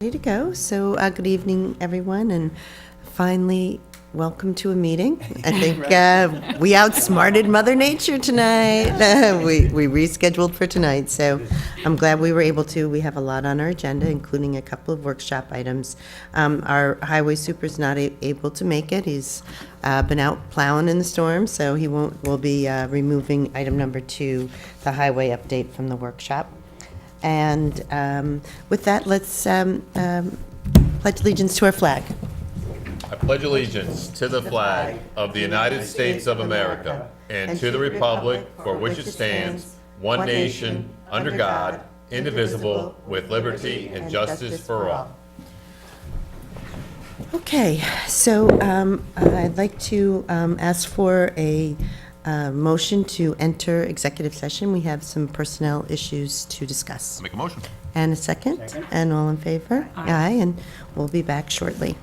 Ready to go. So good evening, everyone, and finally, welcome to a meeting. I think we outsmarted Mother Nature tonight. We rescheduled for tonight, so I'm glad we were able to. We have a lot on our agenda, including a couple of workshop items. Our highway super's not able to make it. He's been out plowing in the storm, so he won't. We'll be removing item number 2, the highway update from the workshop. And with that, let's pledge allegiance to our flag. I pledge allegiance to the flag of the United States of America and to the republic for which it stands, one nation, under God, indivisible, with liberty and justice for all. Okay, so I'd like to ask for a motion to enter executive session. We have some personnel issues to discuss. Make a motion. And a second? And all in favor? Aye. And we'll be back shortly.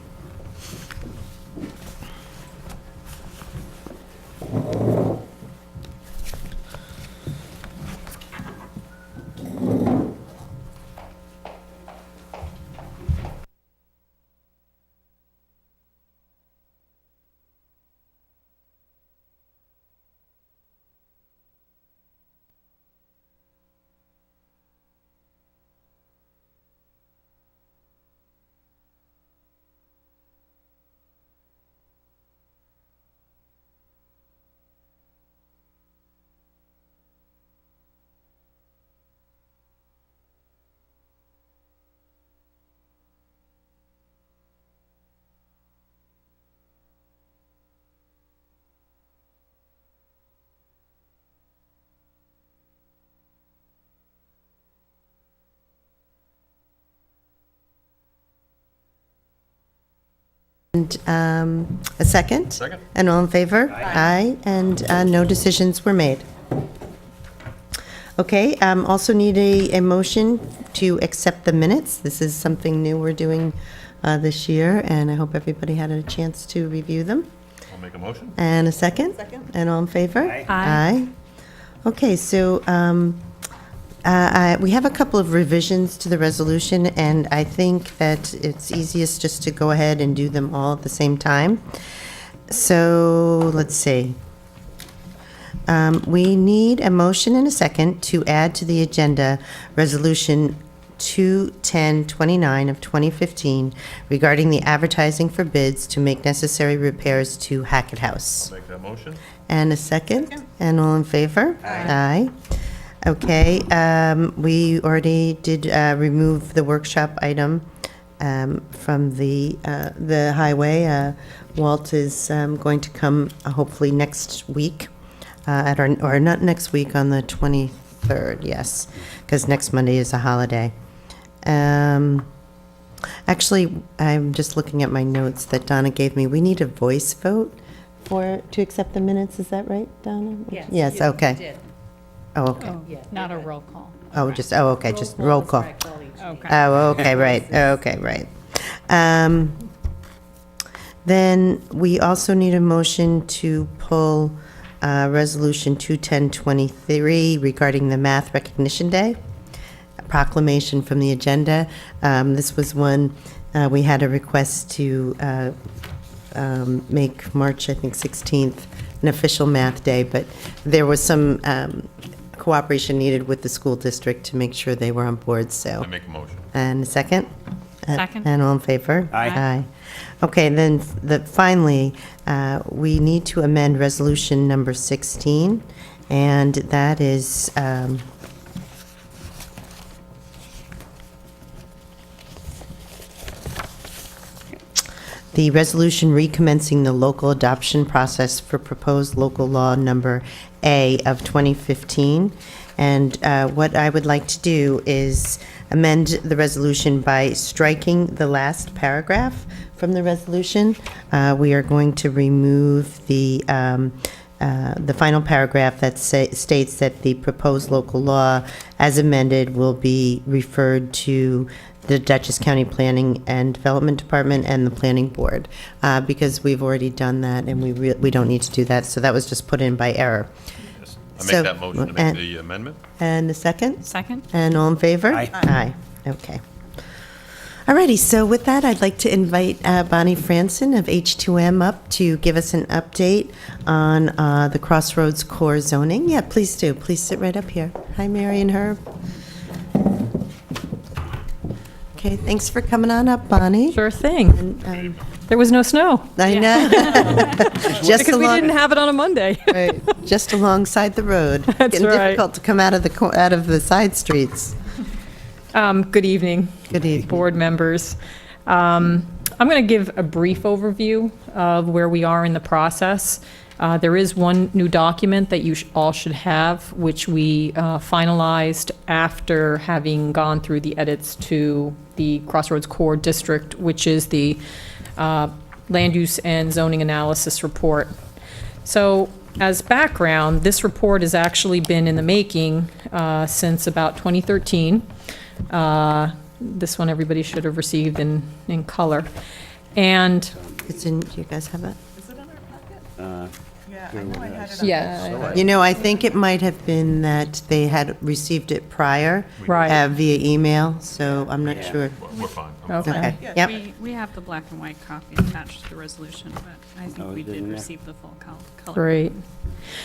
And a second? Second. And all in favor? Aye. And no decisions were made. Okay, also need a motion to accept the minutes. This is something new we're doing this year, and I hope everybody had a chance to review them. I'll make a motion. And a second? Second. And all in favor? Aye. Aye. Okay, so we have a couple of revisions to the resolution, and I think that it's easiest just to go ahead and do them all at the same time. So, let's see. We need a motion and a second to add to the agenda Resolution 21029 of 2015 regarding the advertising for bids to make necessary repairs to Hackett House. I'll make that motion. And a second? And all in favor? Aye. Okay, we already did remove the workshop item from the highway. Walt is going to come hopefully next week, or not next week, on the 23rd, yes, because next Monday is a holiday. Actually, I'm just looking at my notes that Donna gave me. We need a voice vote to accept the minutes, is that right, Donna? Yes. Yes, okay. Did. Oh, okay. Not a roll call. Oh, just roll call. Okay. Oh, okay, right, okay, right. Then we also need a motion to pull Resolution 21023 regarding the Math Recognition Day, a proclamation from the agenda. This was one, we had a request to make March, I think, 16th an official math day, but there was some cooperation needed with the school district to make sure they were on board, so. I make a motion. And a second? Second. And all in favor? Aye. Okay, then finally, we need to amend resolution number 16, and that is, the resolution recommencing the local adoption process for proposed local law number A of 2015. And what I would like to do is amend the resolution by striking the last paragraph from the resolution. We are going to remove the final paragraph that states that the proposed local law, as amended, will be referred to the Dutchess County Planning and Development Department and the Planning Board, because we've already done that and we don't need to do that. So that was just put in by error. Yes. I make So- that motion to make the amendment. And the second? Second? And all in favor? Aye. Aye, okay. Alrighty, so with that, I'd like to invite Bonnie Franson of H2M up to give us an update on the Crossroads core zoning. Yeah, please do. Please sit right up here. Hi, Mary and Herb. Okay, thanks for coming on up, Bonnie. Sure thing. And, There was no snow I know. Just because we didn't have it on a Monday. right, just alongside the road. That's Getting right. difficult to come out of the side streets. Good evening, Good evening. board members. I'm going to give a brief overview of where we are in the process. There is one new document that you all should have, which we finalized after having gone through the edits to the Crossroads Core District, which is the Land Use and Zoning Analysis Report. So as background, this report has actually been in the making since about 2013. This one everybody should have received in color. And It's in, do you guys have it? yeah, You know, I think it might have been that they had received it prior. Right. Via email, so I'm not sure. We're fine. okay. Okay, yep. We have the black and white copy attached to the resolution, but I think we did receive the full color. Great.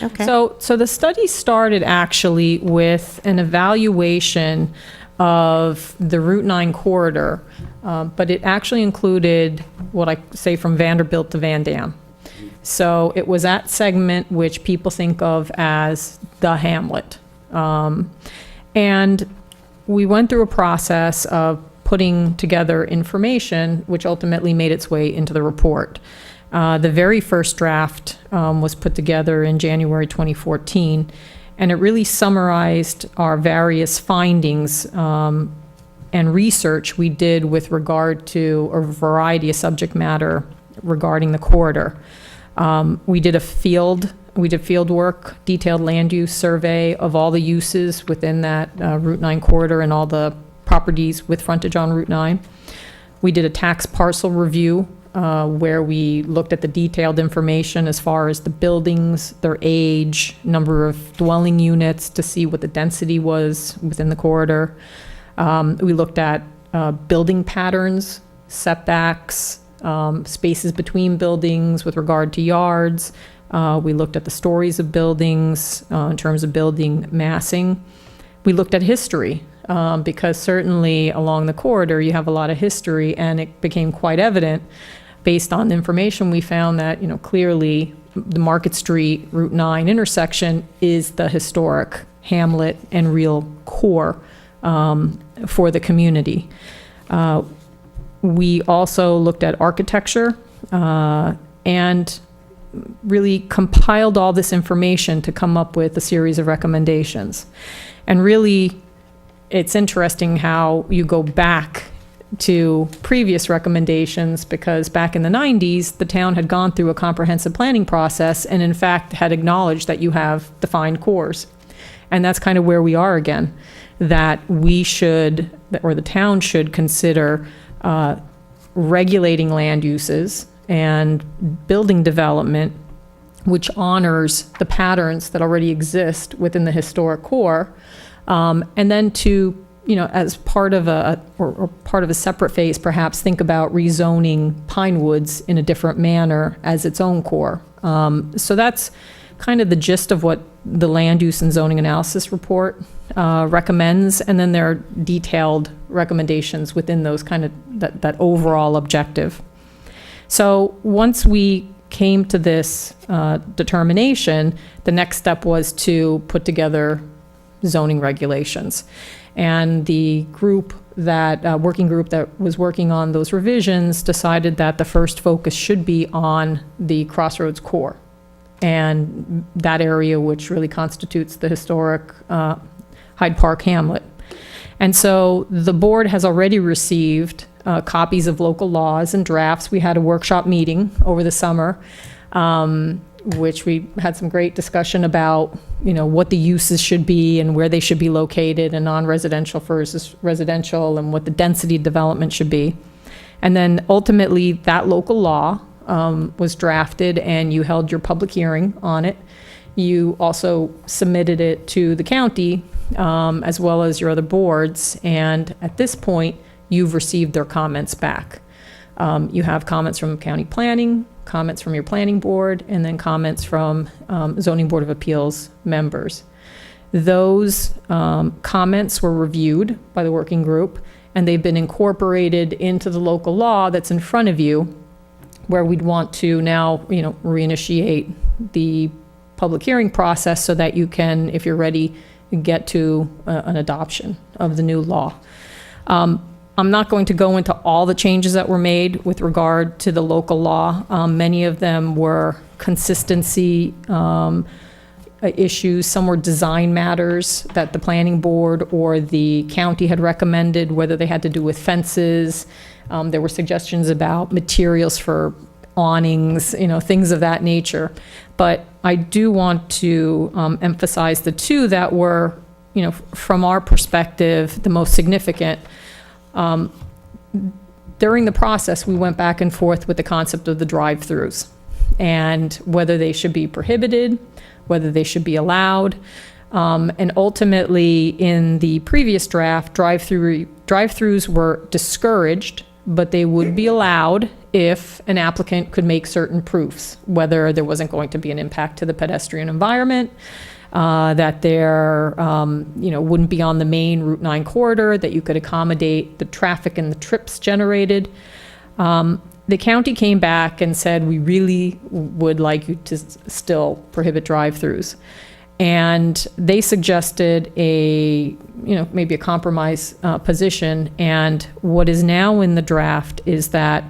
Okay. So the study started actually with an evaluation of the Route 9 corridor, but it actually included what I say from Vanderbilt to Van Dam. So it was that segment which people think of as the hamlet. And we went through a process of putting together information which ultimately made its way into the report. The very first draft was put together in January 2014, and it really summarized our various findings and research we did with regard to a variety of subject matter regarding the corridor. We did field work, detailed land use survey of all the uses within that Route 9 corridor and all the properties with frontage on Route 9. We did a tax parcel review where we looked at the detailed information as far as the buildings, their age, number of dwelling units to see what the density was within the corridor. We looked at building patterns, setbacks, spaces between buildings with regard to yards. We looked at the stories of buildings in terms of building massing. We looked at history because certainly along the corridor you have a lot of history, and it became quite evident based on the information we found that, clearly the Market Street Route 9 intersection is the historic hamlet and real core for the community. We also looked at architecture and really compiled all this information to come up with a series of recommendations. And really, it's interesting how you go back to previous recommendations, because back in the 90s, the town had gone through a comprehensive planning process and in fact had acknowledged that you have defined cores. And that's kind of where we are again, that we should, or the town should consider regulating land uses and building development which honors the patterns that already exist within the historic core, and then to, as part of or part of a separate phase, perhaps think about rezoning Pine Woods in a different manner as its own core. So that's kind of the gist of what the Land Use and Zoning Analysis Report recommends, and then there are detailed recommendations within those kind of that overall objective. So once we came to this determination, the next step was to put together zoning regulations. And the group working group that was working on those revisions decided that the first focus should be on the Crossroads core and that area which really constitutes the historic Hyde Park hamlet. And so the board has already received copies of local laws and drafts. We had a workshop meeting over the summer, which we had some great discussion about, what the uses should be and where they should be located, and non-residential versus residential, and what the density development should be. And then ultimately that local law was drafted, and you held your public hearing on it. You also submitted it to the county as well as your other boards. And at this point, you've received their comments back. You have comments from county planning, comments from your planning board, and then comments from zoning board of appeals members. Those comments were reviewed by the working group, and they've been incorporated into the local law that's in front of you, where we'd want to now, reinitiate the public hearing process so that you can, if you're ready, get to an adoption of the new law. I'm not going to go into all the changes that were made with regard to the local law. Many of them were consistency issues. Some were design matters that the planning board or the county had recommended, whether they had to do with fences. There were suggestions about materials for awnings, things of that nature. But I do want to emphasize the two that were, from our perspective, the most significant. During the process, we went back and forth with the concept of the drive-throughs and whether they should be prohibited, whether they should be allowed. And ultimately, in the previous draft, drive-throughs were discouraged, but they would be allowed if an applicant could make certain proofs, whether there wasn't going to be an impact to the pedestrian environment, that there wouldn't be on the main Route 9 corridor, that you could accommodate the traffic and the trips generated. The county came back and said, we really would like you to still prohibit drive-throughs. And they suggested maybe a compromise position. And what is now in the draft is that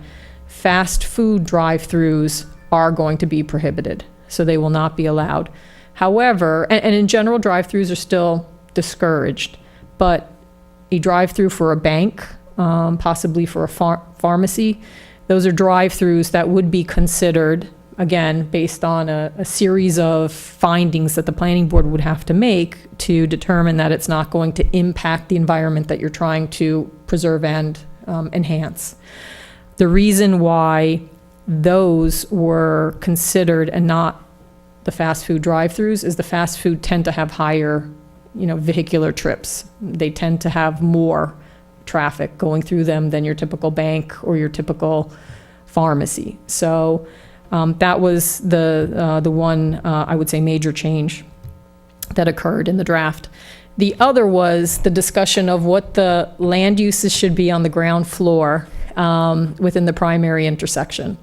fast food drive-throughs are going to be prohibited. So they will not be allowed. However, and in general, drive-throughs are still discouraged, but a drive-through for a bank, possibly for a pharmacy, those are drive-throughs that would be considered, again, based on a series of findings that the planning board would have to make to determine that it's not going to impact the environment that you're trying to preserve and enhance. The reason why those were considered and not the fast food drive-throughs is the fast food tend to have higher, vehicular trips. They tend to have more traffic going through them than your typical bank or your typical pharmacy. So that was the one, I would say, major change that occurred in the draft. The other was the discussion of what the land uses should be on the ground floor within the primary intersection.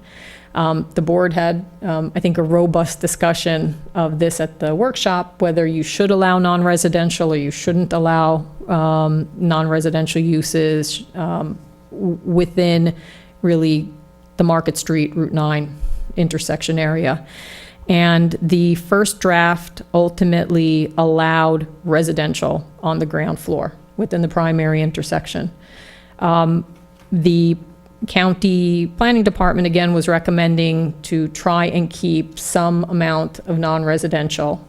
The board had, I think, a robust discussion of this at the workshop, whether you should allow non-residential or you shouldn't allow non-residential uses within really the Market Street, Route 9 intersection area. And the first draft ultimately allowed residential on the ground floor within the primary intersection. The county planning department, again, was recommending to try and keep some amount of non-residential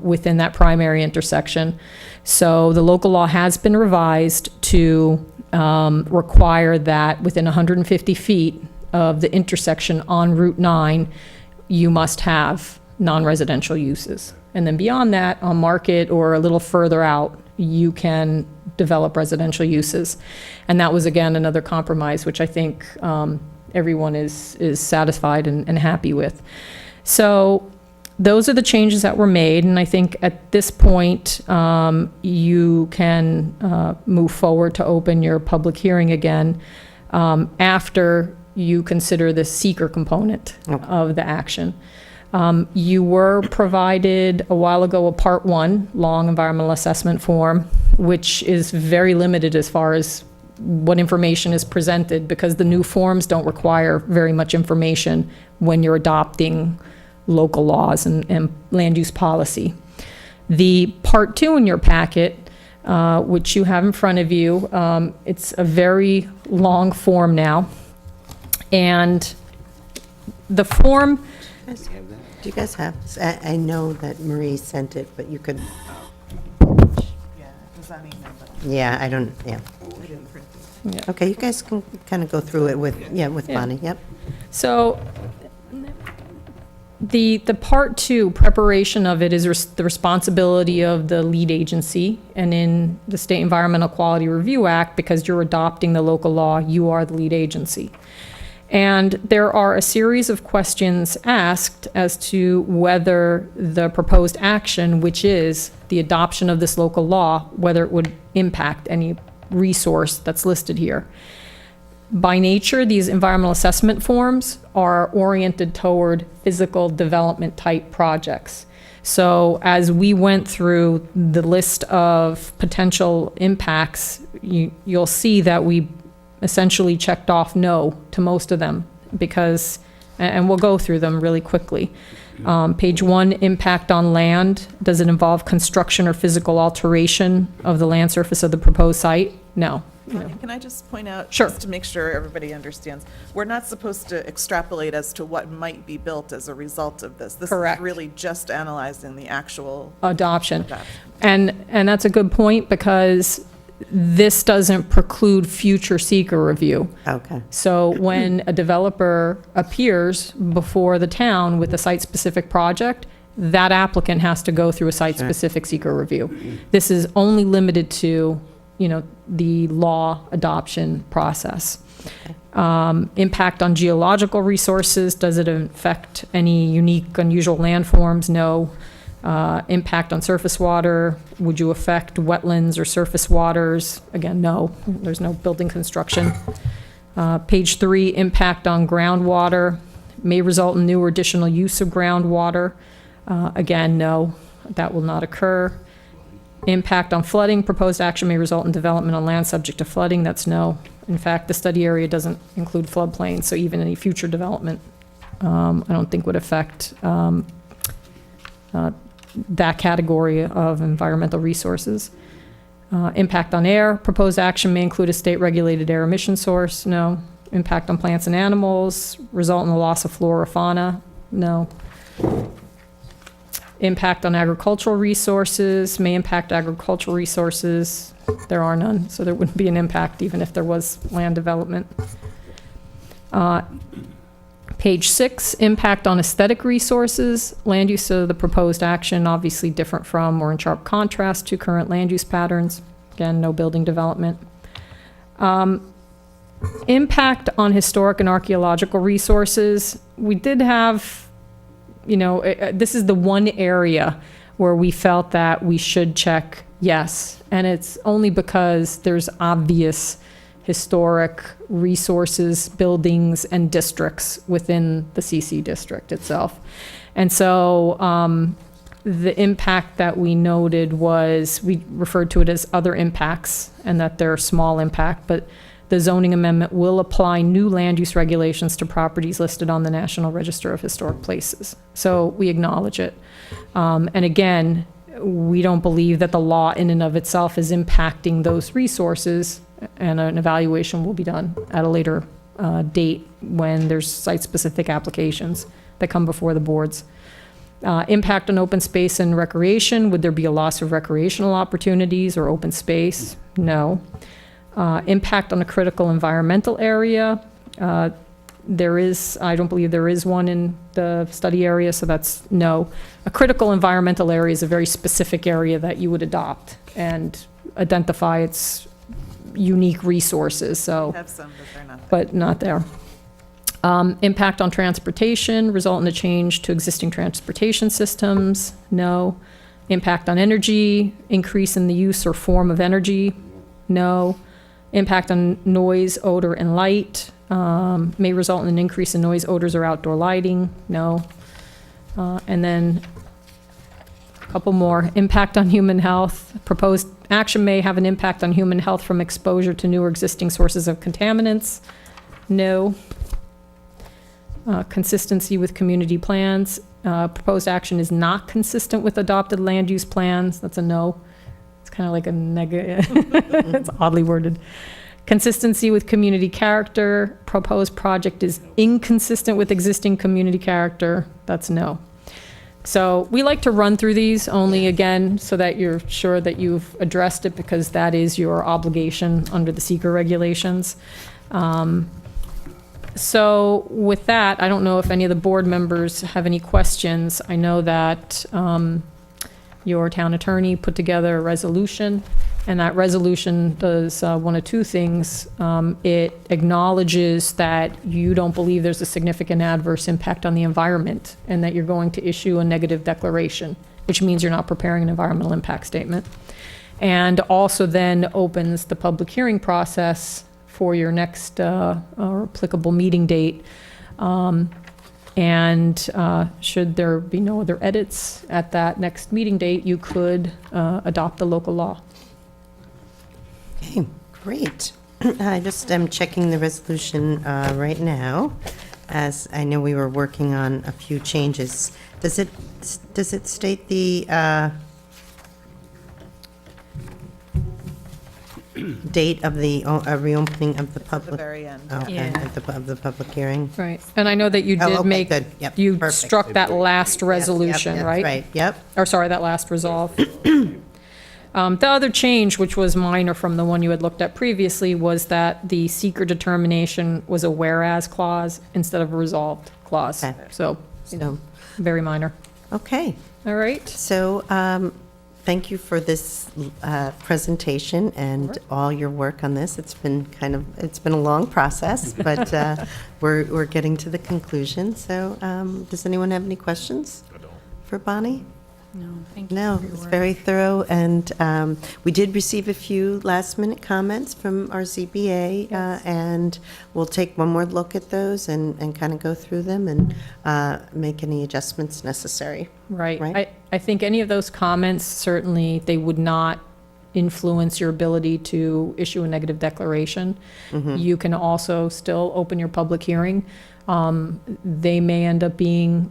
within that primary intersection. So the local law has been revised to require that within 150 feet of the intersection on Route 9, you must have non-residential uses. And then beyond that, on Market or a little further out, you can develop residential uses. And that was, again, another compromise, which I think everyone is satisfied and happy with. So those are the changes that were made, and I think at this point, you can move forward to open your public hearing again after you consider the seeker component of the action. You were provided a while ago a Part 1 long environmental assessment form, which is very limited as far as what information is presented, because the new forms don't require very much information when you're adopting local laws and land use policy. The Part 2 in your packet, which you have in front of you, it's a very long form now. And the form... Do you guys have, I know that Marie sent it, but you could, Yeah, it was on email, but yeah, I don't, yeah. I didn't print it. Okay, you guys can kind of go through it with Yeah. Bonnie, yep. So The part two, preparation of it, is the responsibility of the lead agency. And in the State Environmental Quality Review Act, because you're adopting the local law, you are the lead agency. And there are a series of questions asked as to whether the proposed action, which is the adoption of this local law, whether it would impact any resource that's listed here. By nature, these environmental assessment forms are oriented toward physical development type projects. So as we went through the list of potential impacts, you'll see that we essentially checked off no to most of them, because, and we'll go through them really quickly. Page 1, impact on land. Does it involve construction or physical alteration of the land surface of the proposed site? No. Can I just point out, Sure. just to make sure everybody understands, we're not supposed to extrapolate as to what might be built as a result of this. This Correct. is really just analyzing the actual Adoption. adoption. And that's a good point, because this doesn't preclude future seeker review. Okay. So when a developer appears before the town with a site-specific project, that applicant has to go through a site-specific seeker review. This is only limited to, the law adoption process. Impact on geological resources. Does it affect any unique, unusual landforms? No. Impact on surface water. Would you affect wetlands or surface waters? Again, no. There's no building construction. Page 3, impact on groundwater. May result in new or additional use of groundwater. Again, no, that will not occur. Impact on flooding. Proposed action may result in development on land subject to flooding. That's no. In fact, the study area doesn't include floodplains, so even any future development, I don't think would affect that category of environmental resources. Impact on air. Proposed action may include a state-regulated air emission source. No. Impact on plants and animals. Result in the loss of flora or fauna. No. Impact on agricultural resources. May impact agricultural resources. There are none, so there wouldn't be an impact even if there was land development. Page 6, impact on aesthetic resources. Land use of the proposed action obviously different from or in sharp contrast to current land use patterns. Again, no building development. Impact on historic and archaeological resources. We did have, this is the one area where we felt that we should check yes. And it's only because there's obvious historic resources, buildings, and districts within the CC district itself. And so the impact that we noted was, we referred to it as other impacts, and that they're small impact, but the zoning amendment will apply new land use regulations to properties listed on the National Register of Historic Places. So we acknowledge it. And again, we don't believe that the law in and of itself is impacting those resources, and an evaluation will be done at a later date when there's site-specific applications that come before the boards. Impact on open space and recreation. Would there be a loss of recreational opportunities or open space? No. Impact on a critical environmental area. I don't believe there is one in the study area, so that's no. A critical environmental area is a very specific area that you would adopt and identify its unique resources, so. We have some, but not there. But not there. Impact on transportation, result in a change to existing transportation systems, no. Impact on energy, increase in the use or form of energy, no. Impact on noise, odor, and light, may result in an increase in noise, odors, or outdoor lighting, no. And then a couple more. Impact on human health. Proposed action may have an impact on human health from exposure to new or existing sources of contaminants, no. Consistency with community plans. Proposed action is not consistent with adopted land use plans, that's a no. It's kind of like a negative, it's oddly worded. Consistency with community character. Proposed project is inconsistent with existing community character, that's no. So we like to run through these only, again, so that you're sure that you've addressed it, because that is your obligation under the seeker regulations. So with that, I don't know if any of the board members have any questions. I know that your town attorney put together a resolution, and that resolution does one of two things. It acknowledges that you don't believe there's a significant adverse impact on the environment, and that you're going to issue a negative declaration, which means you're not preparing an environmental impact statement. And also then opens the public hearing process for your next or applicable meeting date. Should there be no other edits at that next meeting date, you could adopt the local law. Okay, great. I just am checking the resolution right now, as I know we were working on a few changes. Does it state the date of the reopening of the At the public? very end. Okay, Yeah. of the public hearing? Right. And I know that you Oh, did okay, make, good. Yep, you perfect. struck that last resolution, Yep, right? right, yep. Or sorry, that last resolve. The other change, which was minor from the one you had looked at previously, was that the seeker determination was a whereas clause instead of a resolved clause. Okay. So, So, very minor. okay. All right. So, thank you for this presentation and all your work on this. It's been it's been a long process, but we're getting to the conclusion. So, does anyone have any questions for Bonnie? No, thank you. No, for your it's work. very thorough, and we did receive a few last-minute comments from our ZBA, and we'll take one more look at those and kind of go through them and make any adjustments necessary. Right. Right? I think any of those comments, certainly, they would not influence your ability to issue a negative declaration. You can also still open your public hearing. They may end up being,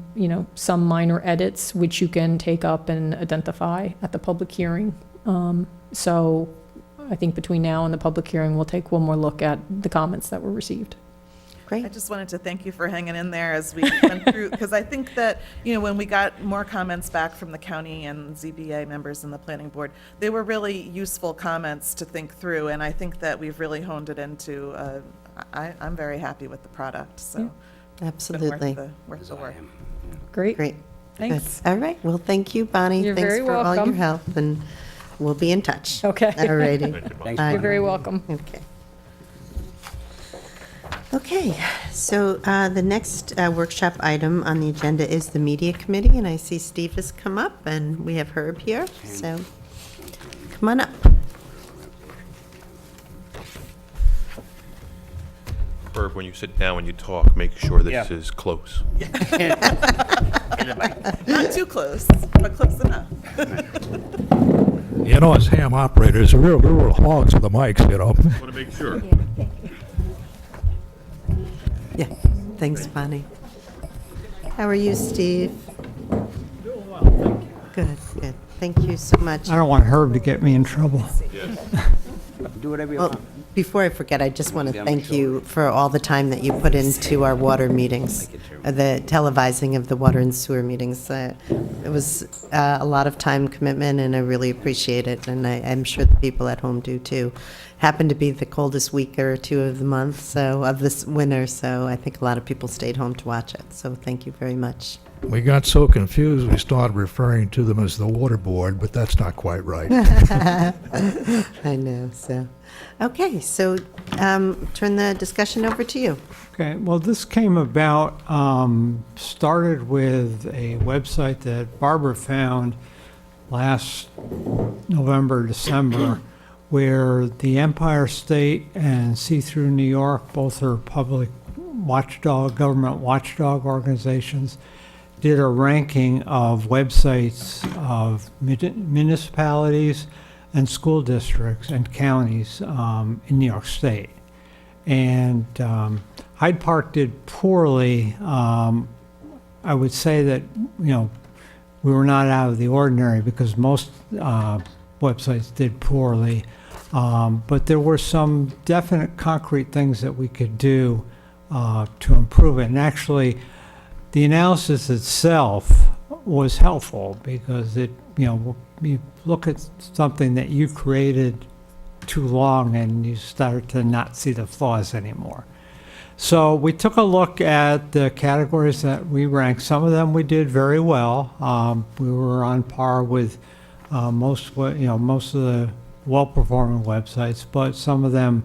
some minor edits, which you can take up and identify at the public hearing. So I think between now and the public hearing, we'll take one more look at the comments that were received. I Great. just wanted to thank you for hanging in there as we went through, because I think that, when we got more comments back from the county and ZBA members and the planning board, they were really useful comments to think through, and I think that we've really honed it into, I'm very happy with the product, so. it's been Absolutely. worth the work. Great. Great. Thanks. Good. All right. Well, thank you, Bonnie. You're Thanks very for all your welcome. help, and we'll be in touch. Okay. All righty. Thanks, Bye. You're very welcome. Okay. Okay, so the next workshop item on the agenda is the Media Committee, and I see Steve has come up, and we have Herb here, so come on up. Herb, when you sit down, when you talk, make sure this Yeah. is close. Not too close, but close enough. Us ham operators are real hogs with the mics, Want to make sure. Yeah, thanks, Bonnie. How are you, Steve? Doing well, thank you. Good, good. Thank you so much. I don't want Herb to get me in trouble. Do whatever you Well, want. before I forget, I just want to thank you for all the time that you put into our water meetings, the televising of the water and sewer meetings. It was a lot of time commitment, and I really appreciate it, and I'm sure the people at home do too. Happened to be the coldest week or two of the month, so of this winter, so I think a lot of people stayed home to watch it. So thank you very much. We got so confused, we started referring to them as the water board, but that's not quite right. I know, so. Okay, so turn the discussion over to you. Okay, well, this came about, started with a website that Barbara found last November, December, where the Empire State and See-Through New York, both are public watchdog, government watchdog organizations, did a ranking of websites of municipalities and school districts and counties in New York State. And Hyde Park did poorly. I would say that, we were not out of the ordinary because most websites did poorly. But there were some definite concrete things that we could do to improve it. And actually, the analysis itself was helpful because it, you look at something that you created too long and you start to not see the flaws anymore. So we took a look at the categories that we ranked. Some of them we did very well. We were on par with most of the well-performing websites, but some of them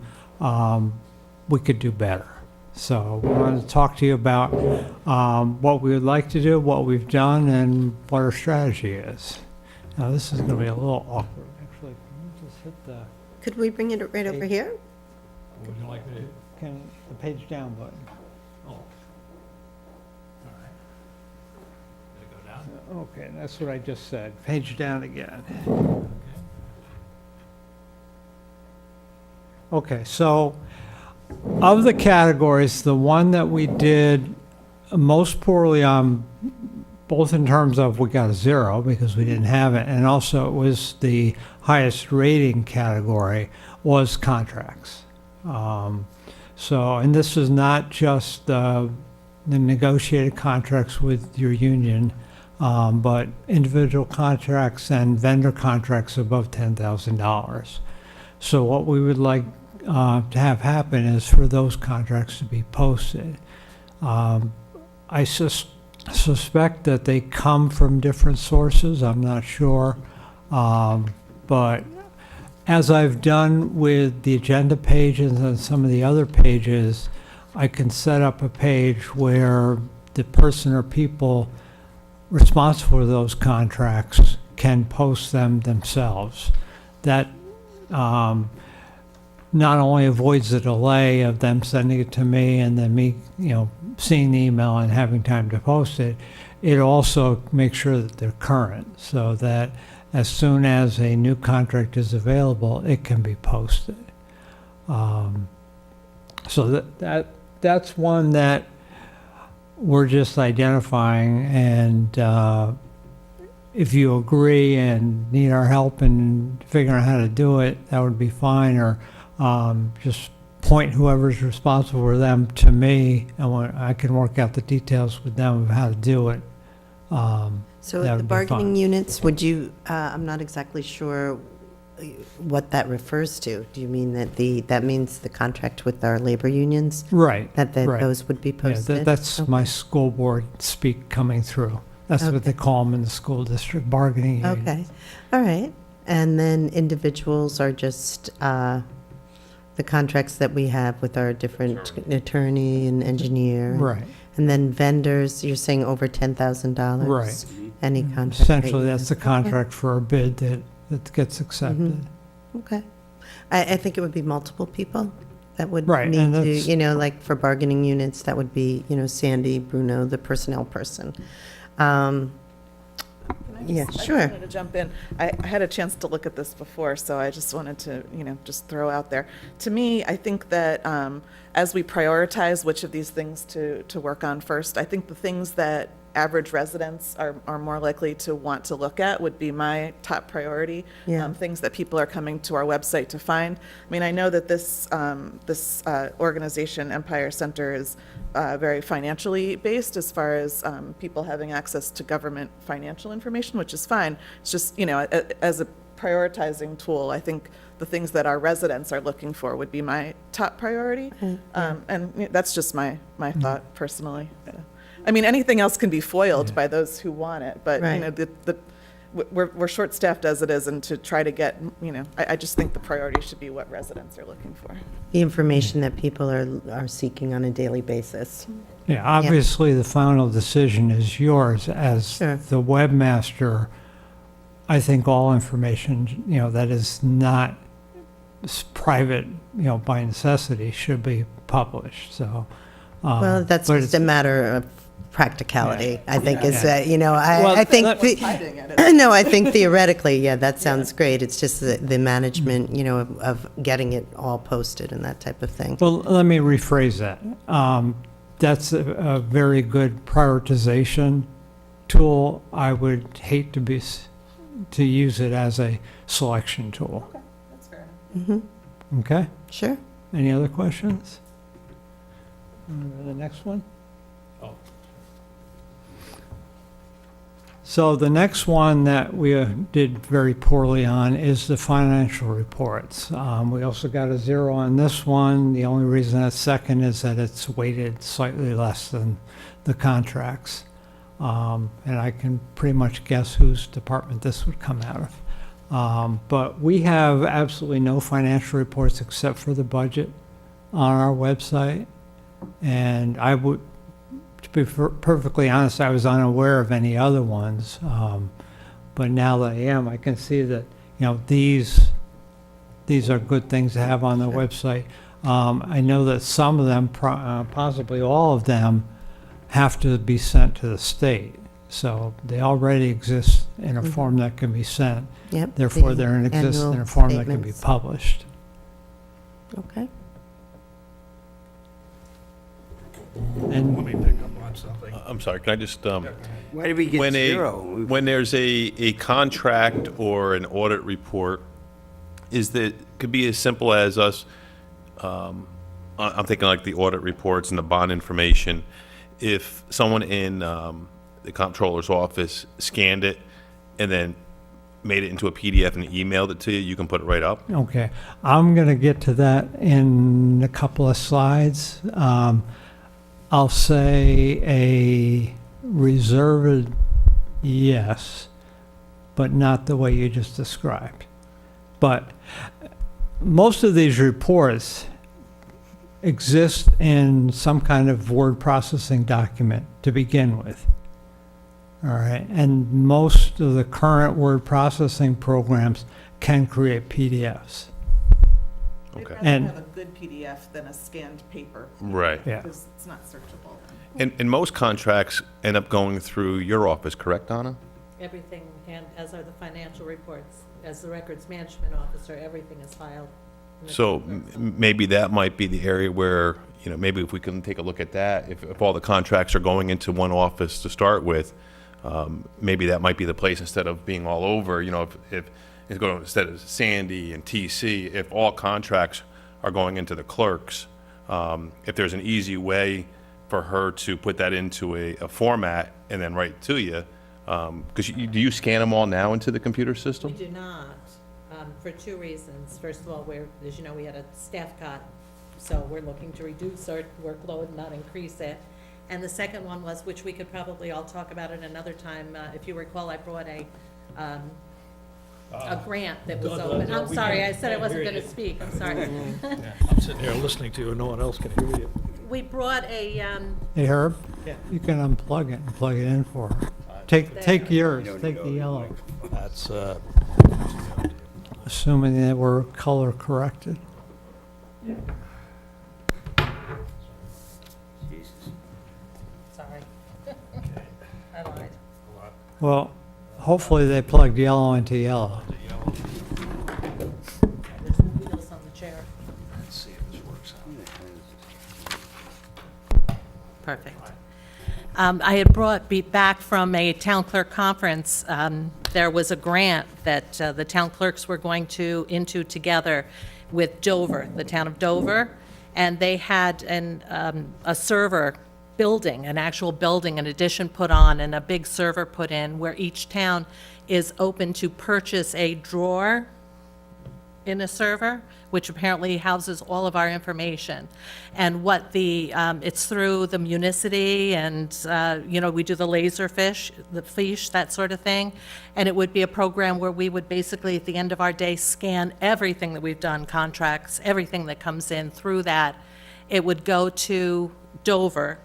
we could do better. So we wanted to talk to you about what we would like to do, what we've done, and what our strategy is. Now, this is going to be a little awkward. Actually, can you just hit the... Could we bring it right over here? Would you like me to? Can the page down button? Oh. All right. Did it go down? Okay, that's what I just said. Page down again. Okay, so of the categories, the one that we did most poorly on, both in terms of we got a 0 because we didn't have it, and also it was the highest rating category, was contracts. And this is not just the negotiated contracts with your union, but individual contracts and vendor contracts above $10,000. So what we would like to have happen is for those contracts to be posted. I suspect that they come from different sources. I'm not sure. But as I've done with the agenda pages and some of the other pages, I can set up a page where the person or people responsible for those contracts can post them themselves. That not only avoids the delay of them sending it to me and then me, seeing the email and having time to post it, it also makes sure that they're current, so that as soon as a new contract is available, it can be posted. So that's one that we're just identifying, and if you agree and need our help in figuring out how to do it, that would be fine, or just point whoever's responsible for them to me, and I can work out the details with them of how to do it. So That the would be bargaining fine. units, would you, I'm not exactly sure what that refers to. Do you mean that means the contract with our labor unions? Right. That right. those would be Yeah, posted? that's Okay. my school board speak coming through. That's what they Okay. call them in the school district, bargaining union. Okay, all right. And then individuals are just the contracts that we have with our different attorney and engineer. Right. And then vendors, you're saying over $10,000? Right. Any contract? Essentially, that's the contract for a bid that gets accepted. Okay. I think it would be multiple people that would Right, need and to, that's- like for bargaining units, that would be, Sandy, Bruno, the personnel person. Yeah, I sure. wanted to jump in. I had a chance to look at this before, so I just wanted to, just throw out there. To me, I think that as we prioritize which of these things to work on first, I think the things that average residents are more likely to want to look at would be my top priority. Yeah. Things that people are coming to our website to find. I mean, I know that this organization, Empire Center, is very financially based as far as people having access to government financial information, which is fine. It's just, as a prioritizing tool, I think the things that our residents are looking for would be my top priority. And that's just my thought personally. I mean, anything else can be foiled by those who want it, but, Right. we're short-staffed as it is, and to try to get, I just think the priority should be what residents are looking for. The information that people are seeking on a daily basis. Yeah, obviously, the final decision is yours as Sure. the webmaster. I think all information, that is not private, by necessity, should be published, so. Well, that's but just a matter of practicality, I think, is, Well, I think, Hiding it. no, I think theoretically, that sounds great. It's just the management, of getting it all posted and that type of thing. Well, let me rephrase that. That's a very good prioritization tool. I would hate to use it as a selection tool. Okay, that's fair enough. Mm-hmm. Okay? Sure. Any other questions? The next one? So the next one that we did very poorly on is the financial reports. We also got a 0 on this one. The only reason that's second is that it's weighted slightly less than the contracts. And I can pretty much guess whose department this would come out of. But we have absolutely no financial reports except for the budget on our website. And I would, to be perfectly honest, I was unaware of any other ones. But now that I am, I can see that, these are good things to have on the website. I know that some of them, possibly all of them, have to be sent to the state. So they already exist in a form that can be sent. Yep. Therefore, the they're in existence in annual a form that can be statements. published. Okay. Let me pick up on something. I'm sorry, can I just, Why did we get when 0? when there's a contract or an audit report, could be as simple as us, I'm thinking like the audit reports and the bond information, if someone in the comptroller's office scanned it and then made it into a PDF and emailed it to you, you can put it right up? Okay, I'm going to get to that in a couple of slides. I'll say a reserved yes, but not the way you just described. But most of these reports exist in some kind of word processing document to begin with. All right, and most of the current word processing programs can create PDFs. They'd Okay. rather And- have a good PDF than a scanned paper. Right. Yeah. Because it's not searchable. And most contracts end up going through your office, correct, Donna? Everything, and as are the financial reports, as the records management officer, everything is filed. in the So clerk's maybe that might be the area where, maybe if we can take a look at that, if all the contracts are going into one office to start with, maybe that might be the place instead of being all over, if it's going, instead of Sandy and TC, if all contracts are going into the clerks, if there's an easy way for her to put that into a format and then write to you, because do you scan them all now into the computer We system? do not, for 2 reasons. First of all, as you know, we had a staff cut, so we're looking to reduce our workload, not increase it. And the second one was, which we could probably all talk about at another time, if you recall, I brought a grant that was open. I'm sorry, I said I wasn't going to speak, I'm sorry. I'm sitting here listening to you and no one else can hear you. We brought a, Hey, Herb? You can unplug it and plug it in for her. Take yours, take the yellow, That's, assuming that we're color corrected. sorry. I lied. Well, hopefully they plugged yellow into yellow. There's wheels on the chair. let's see if this works out. Perfect. I had brought back from a town clerk conference, there was a grant that the town clerks were going into together with Dover, the town of Dover, and they had a server building, an actual building, an addition put on, and a big server put in, where each town is open to purchase a drawer in a server, which apparently houses all of our information. And what it's through the municity and, we do the laser fish, that sort of thing. And it would be a program where we would basically, at the end of our day, scan everything that we've done, contracts, everything that comes in through that. It would go to Dover,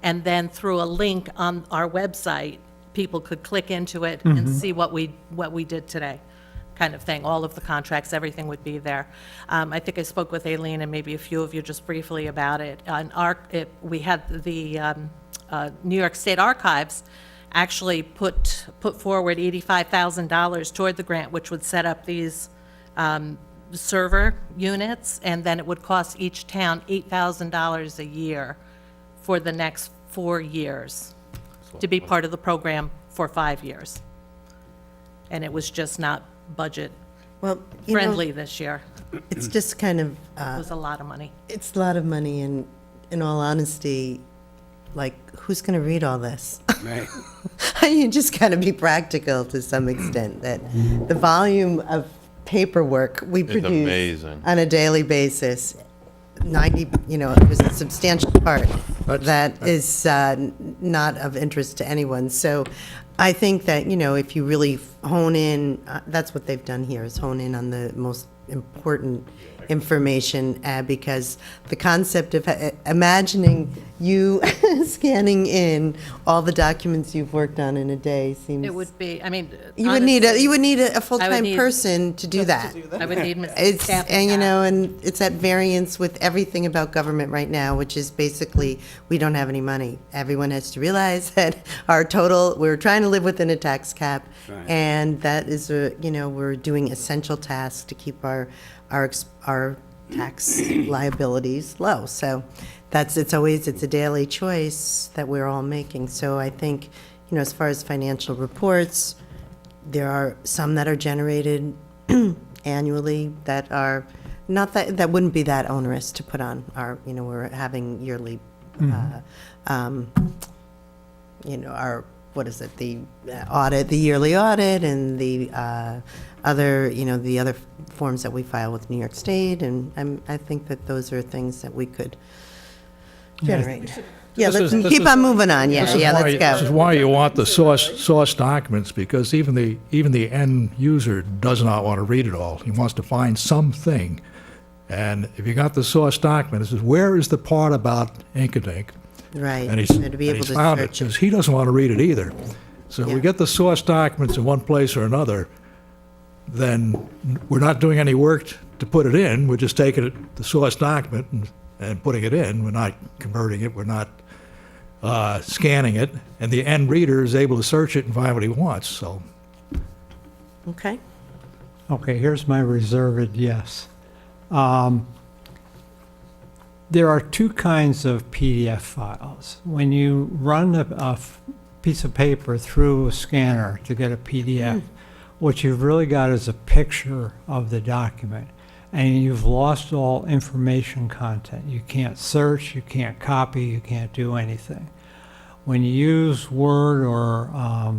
and then through a link on our website, people could click into it and see what we did today, kind of thing. All of the contracts, everything would be there. I think I spoke with Aileen and maybe a few of you just briefly about it. We had the New York State Archives actually put forward $85,000 toward the grant, which would set up these server units, and then it would cost each town $8,000 a year for the next 4 years to be part of the program for 5 years. And it was just not budget Well, friendly this year. it's just kind of, It was a lot of money. it's a lot of money, and in all honesty, like, who's going to read all this? Right. You just got to be practical to some extent, that the volume of paperwork we It's produce amazing. on a daily basis, 90, there's a substantial part that is not of interest to anyone. So I think that, if you really hone in, that's what they've done here, is hone in on the most important information, because the concept of imagining you scanning in all the documents you've worked on in a day seems. It would be, I mean, You would need a I full-time would need- person to do that. I would need It's, staff. and it's at variance with everything about government right now, which is basically, we don't have any money. Everyone has to realize that we're trying to live within a tax cap, Right. and that is we're doing essential tasks to keep our tax liabilities low. So it's a daily choice that we're all making. So I think, as far as financial reports, there are some that are generated annually that are not that wouldn't be that onerous to put on our, we're having yearly, our, what is it, the audit, the yearly audit, and the other, the other forms that we file with New York State, and I think that those are things that we could generate. Yeah, let's keep on moving on, let's This is go. why you want the source documents, because even the end user does not want to read it all. He wants to find something. And if you got the source document, it says, where is the part about ink and ink? Right, And he's, to be and able he's to found it, search it. because he doesn't want to read it either. So if Yeah. we get the source documents in one place or another, then we're not doing any work to put it in. We're just taking it, the source document and putting it in. We're not converting it. We're not scanning it. And the end reader is able to search it and find what he wants. So Okay, Okay, here's my reserved yes. There are two kinds of PDF files. When you run a piece of paper through a scanner to get a PDF, what you've really got is a picture of the document, and you've lost all information content. You can't search, you can't copy, you can't do anything. When you use Word or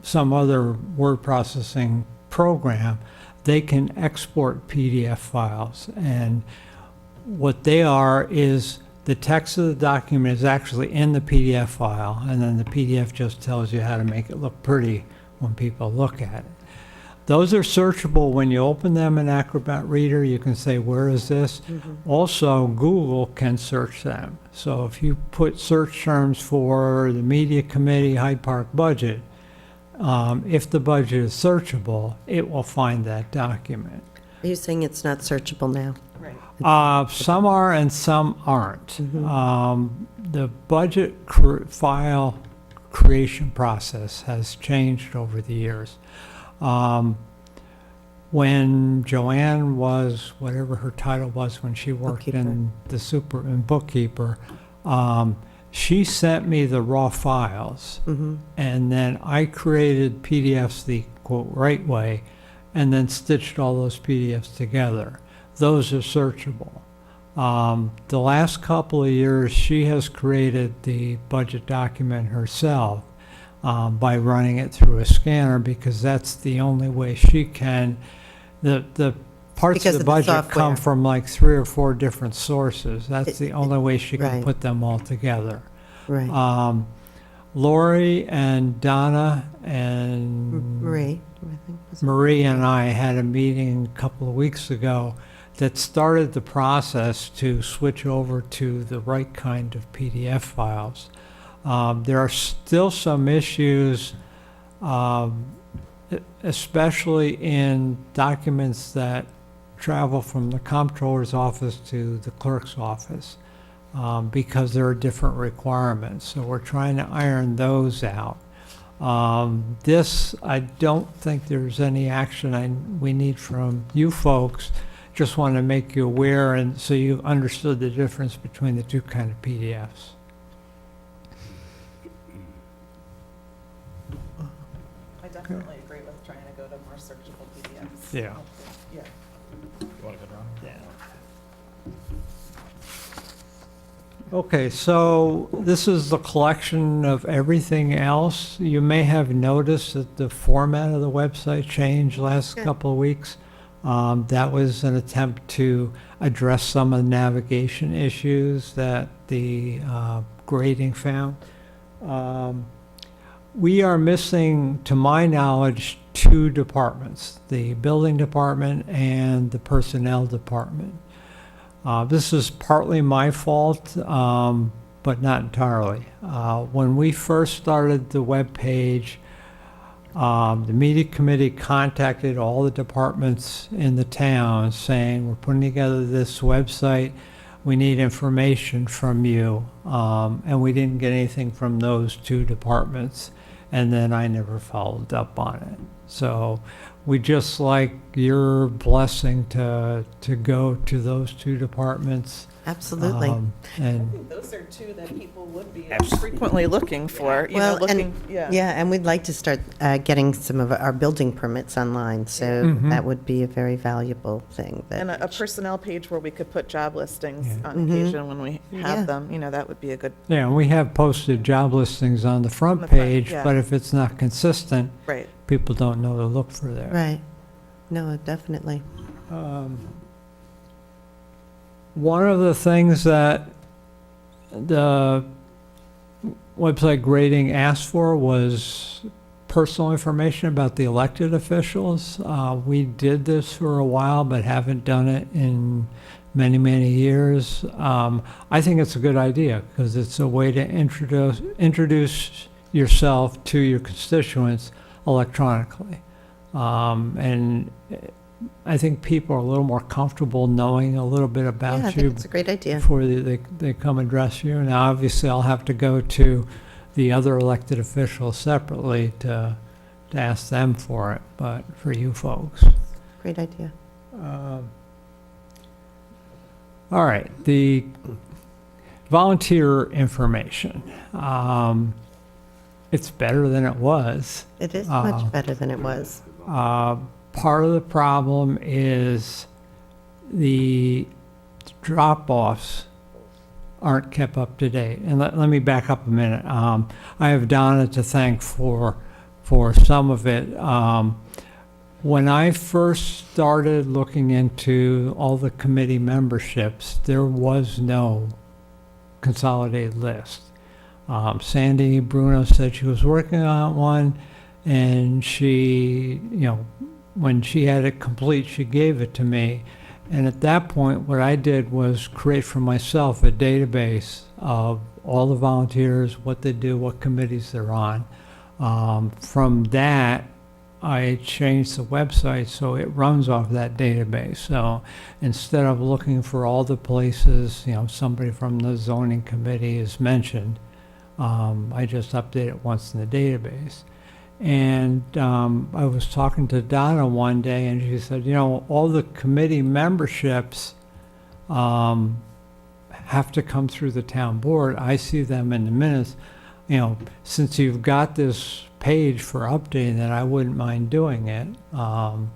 some other word processing program, they can export PDF files, and what they are is the text of the document is actually in the PDF file, and then the PDF just tells you how to make it look pretty when people look at it. Those are searchable when you open them in Acrobat Reader. You can say, where is this? Also, Google can search them. So if you put search terms for the Media Committee Hyde Park budget, if the budget is searchable, it will find that document. are you saying it's not searchable now? Some are and some aren't. The budget file creation process has changed over the years. When Joanne was, whatever her title was when she worked in the bookkeeper, she sent me the raw files, and then I created PDFs the quote right way, and then stitched all those PDFs together. Those are searchable. The last couple of years, she has created the budget document herself by running it through a scanner, because that's the only way she can. The parts Because of the of the budget software. come from like 3 or 4 different sources. That's the only way she can right. put them all together. Right. Lori and Donna and Marie, I think. was it? Marie and I had a meeting a couple of weeks ago that started the process to switch over to the right kind of PDF files. There are still some issues, especially in documents that travel from the comptroller's office to the clerk's office, because there are different requirements. So we're trying to iron those out. This, I don't think there's any action we need from you folks. Just want to make you aware, and so you understood the difference between the two kind of PDFs. I definitely agree with trying to go to more searchable PDFs. Yeah. Yeah. Okay, so this is the collection of everything else. You may have noticed that the format of the website changed last couple of weeks. That was an attempt to address some of the navigation issues that the grading found. We are missing, to my knowledge, 2 departments, the building department and the personnel department. This is partly my fault, but not entirely. When we first started the web page, the media committee contacted all the departments in the town saying, we're putting together this website, we need information from you, and we didn't get anything from those 2 departments, and then I never followed up on it. So we just like your blessing to go to those 2 departments. Absolutely. And Those are 2 that people would be frequently looking for, you know, Well, looking, and, yeah. yeah, and we'd like to start getting some of our building permits online, so that would be a very valuable thing. And That a personnel page where we could put job listings Yeah. on occasion when we Yeah. have them, you know, that would be a good, yeah, and we have posted job listings on the front the front, page, yeah. but if it's not consistent, right. people don't know to look for that. Right. No, definitely. One of the things that the website grading asked for was personal information about the elected officials. We did this for a while, but haven't done it in many, many years. I think it's a good idea because it's a way to introduce yourself to your constituents electronically. And I think people are a little more comfortable knowing a little bit Yeah, I about think you it's a great idea. before they come address you. Now, obviously, I'll have to go to the other elected officials separately to ask them for it, but for you folks. Great idea. All right, the volunteer information. It's better than it was. It is much better than it was. Part of the problem is the drop-offs aren't kept up to date. And let me back up a minute. I have Donna to thank for some of it. When I first started looking into all the committee memberships, there was no consolidated list. Sandy Bruno said she was working on one, and she, when she had it complete, she gave it to me. And at that point, what I did was create for myself a database of all the volunteers, what they do, what committees they're on. From that, I changed the website so it runs off that database. So instead of looking for all the places, somebody from the zoning committee is mentioned, I just update it once in the database. And I was talking to Donna one day, and she said, all the committee memberships have to come through the town board. I see them in the minutes. Since you've got this page for updating it, I wouldn't mind doing it. And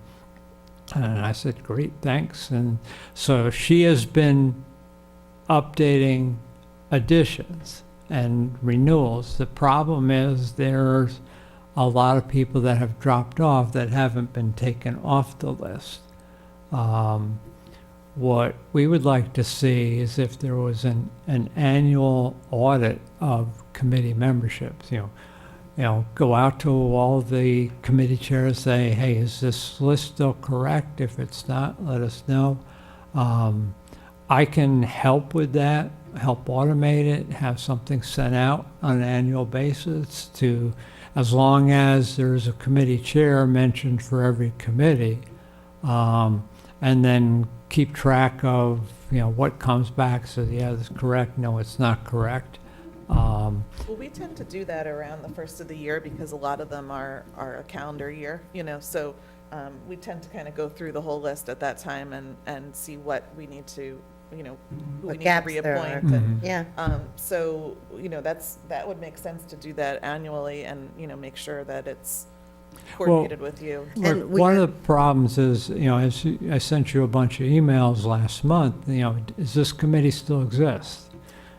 I said, great, thanks. And so she has been updating additions and renewals. The problem is there's a lot of people that have dropped off that haven't been taken off the list. What we would like to see is if there was an annual audit of committee memberships, go out to all the committee chairs, say, hey, is this list still correct? If it's not, let us know. I can help with that, help automate it, have something sent out on an annual basis to, as long as there's a committee chair mentioned for every committee, and then keep track of, what comes back, so yeah, that's correct, no, it's not correct. Well, we tend to do that around the first of the year because a lot of them are a calendar year, so we tend to kind of go through the whole list at that time and see what we need to, who we What need to gaps there are. reappoint. And, Yeah. so, that would make sense to do that annually and, make sure that it's coordinated with you. Look, And we one are- of the problems is, as I sent you a bunch of emails last month, does this committee still exist?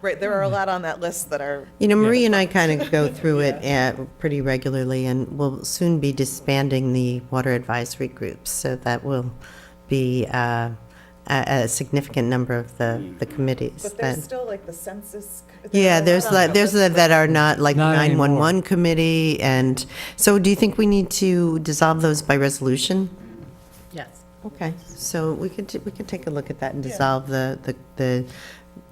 Right, there are a lot on that list that are, You know, Marie and I kind of go through it pretty regularly, and we'll soon be disbanding the water advisory groups, so that will be a significant number of the committees. but that- there's still like the census. Yeah, there's that are not, like Not 911 committee, and so do you think we need to dissolve those by resolution? Yes. Okay, so we could take a look at that and dissolve the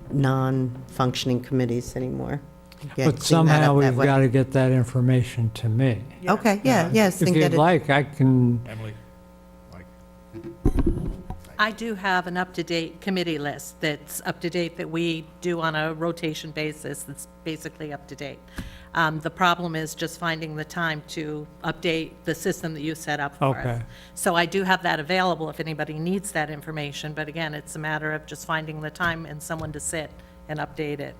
non-functioning committees anymore. But Clean that somehow up that we've way. got to get that information to me. Okay, yeah, yes. If and get you'd it- like, I can, Emily? Mike? I do have an up-to-date committee list that's up-to-date that we do on a rotation basis that's basically up-to-date. The problem is just finding the time to update the system that you set up for us. Okay. So I do have that available if anybody needs that information, but again, it's a matter of just finding the time and someone to sit and update it.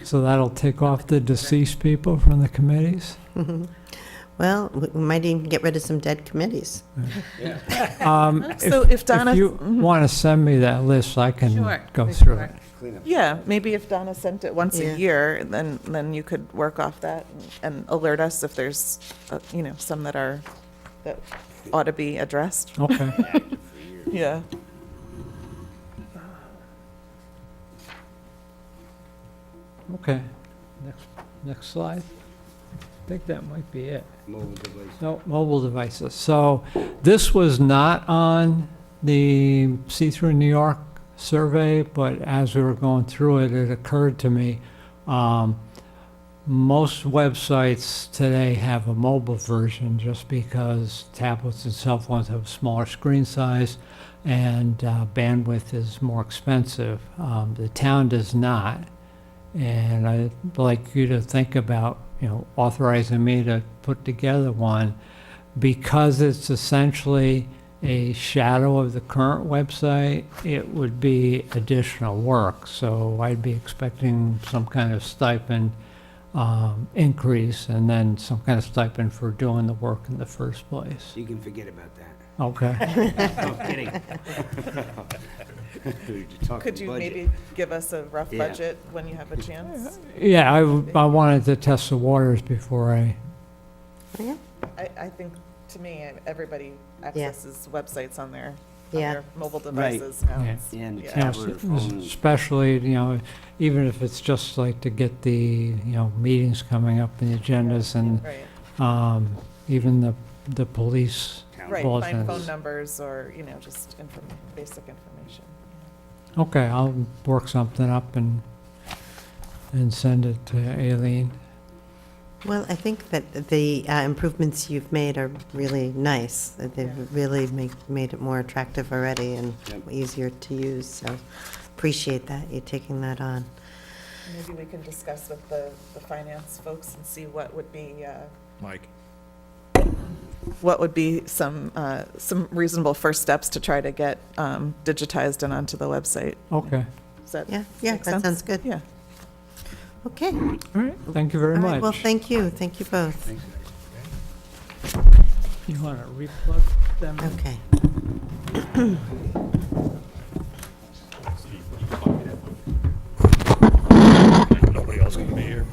so that'll take off the deceased people from the committees? Well, we might even get rid of some dead committees. So if Donna, If you want to send me that list, I can Sure. go through it. yeah, maybe if Donna sent it once Yeah. a year, then you could work off that and alert us if there's, some that ought to be addressed. Okay. Yeah. Okay. Next slide. I think that might be it. No, mobile devices. So this was not on the See-Through New York survey, but as we were going through it, it occurred to me, most websites today have a mobile version just because tablets and cell phones have a smaller screen size and bandwidth is more expensive. The town does not. And I'd like you to think about, authorizing me to put together one because it's essentially a shadow of the current website. It would be additional work. So I'd be expecting some kind of stipend increase and then some kind of stipend for doing the work in the first place. You can forget about that. Okay. No, kidding. You're talking Could you budget. maybe give us a rough Yeah. budget when you have a chance? Yeah, I wanted to test the waters before I, I think, to me, everybody accesses websites on their Yeah. mobile Right. devices now. Mm-hmm. It's- And the Yeah. tablet or phone. especially, even if it's just like to get the, meetings coming up and the agendas and Right, even the police right, find phone bulletins. numbers or, just basic information. Okay, I'll work something up and send it to Aileen. Well, I think that the improvements you've made are really nice. That They've really made it more attractive already and Yep. easier to use, so appreciate that, you taking that on. Maybe we can discuss with the finance folks and see what would be, Mike? some reasonable first steps to try to get digitized and onto the website. Okay, Does that Yeah, make that sense? sounds good. Yeah. Okay. all right, thank you very All much. right, well, thank you both. You want to replug them? Okay. Nobody else can be here.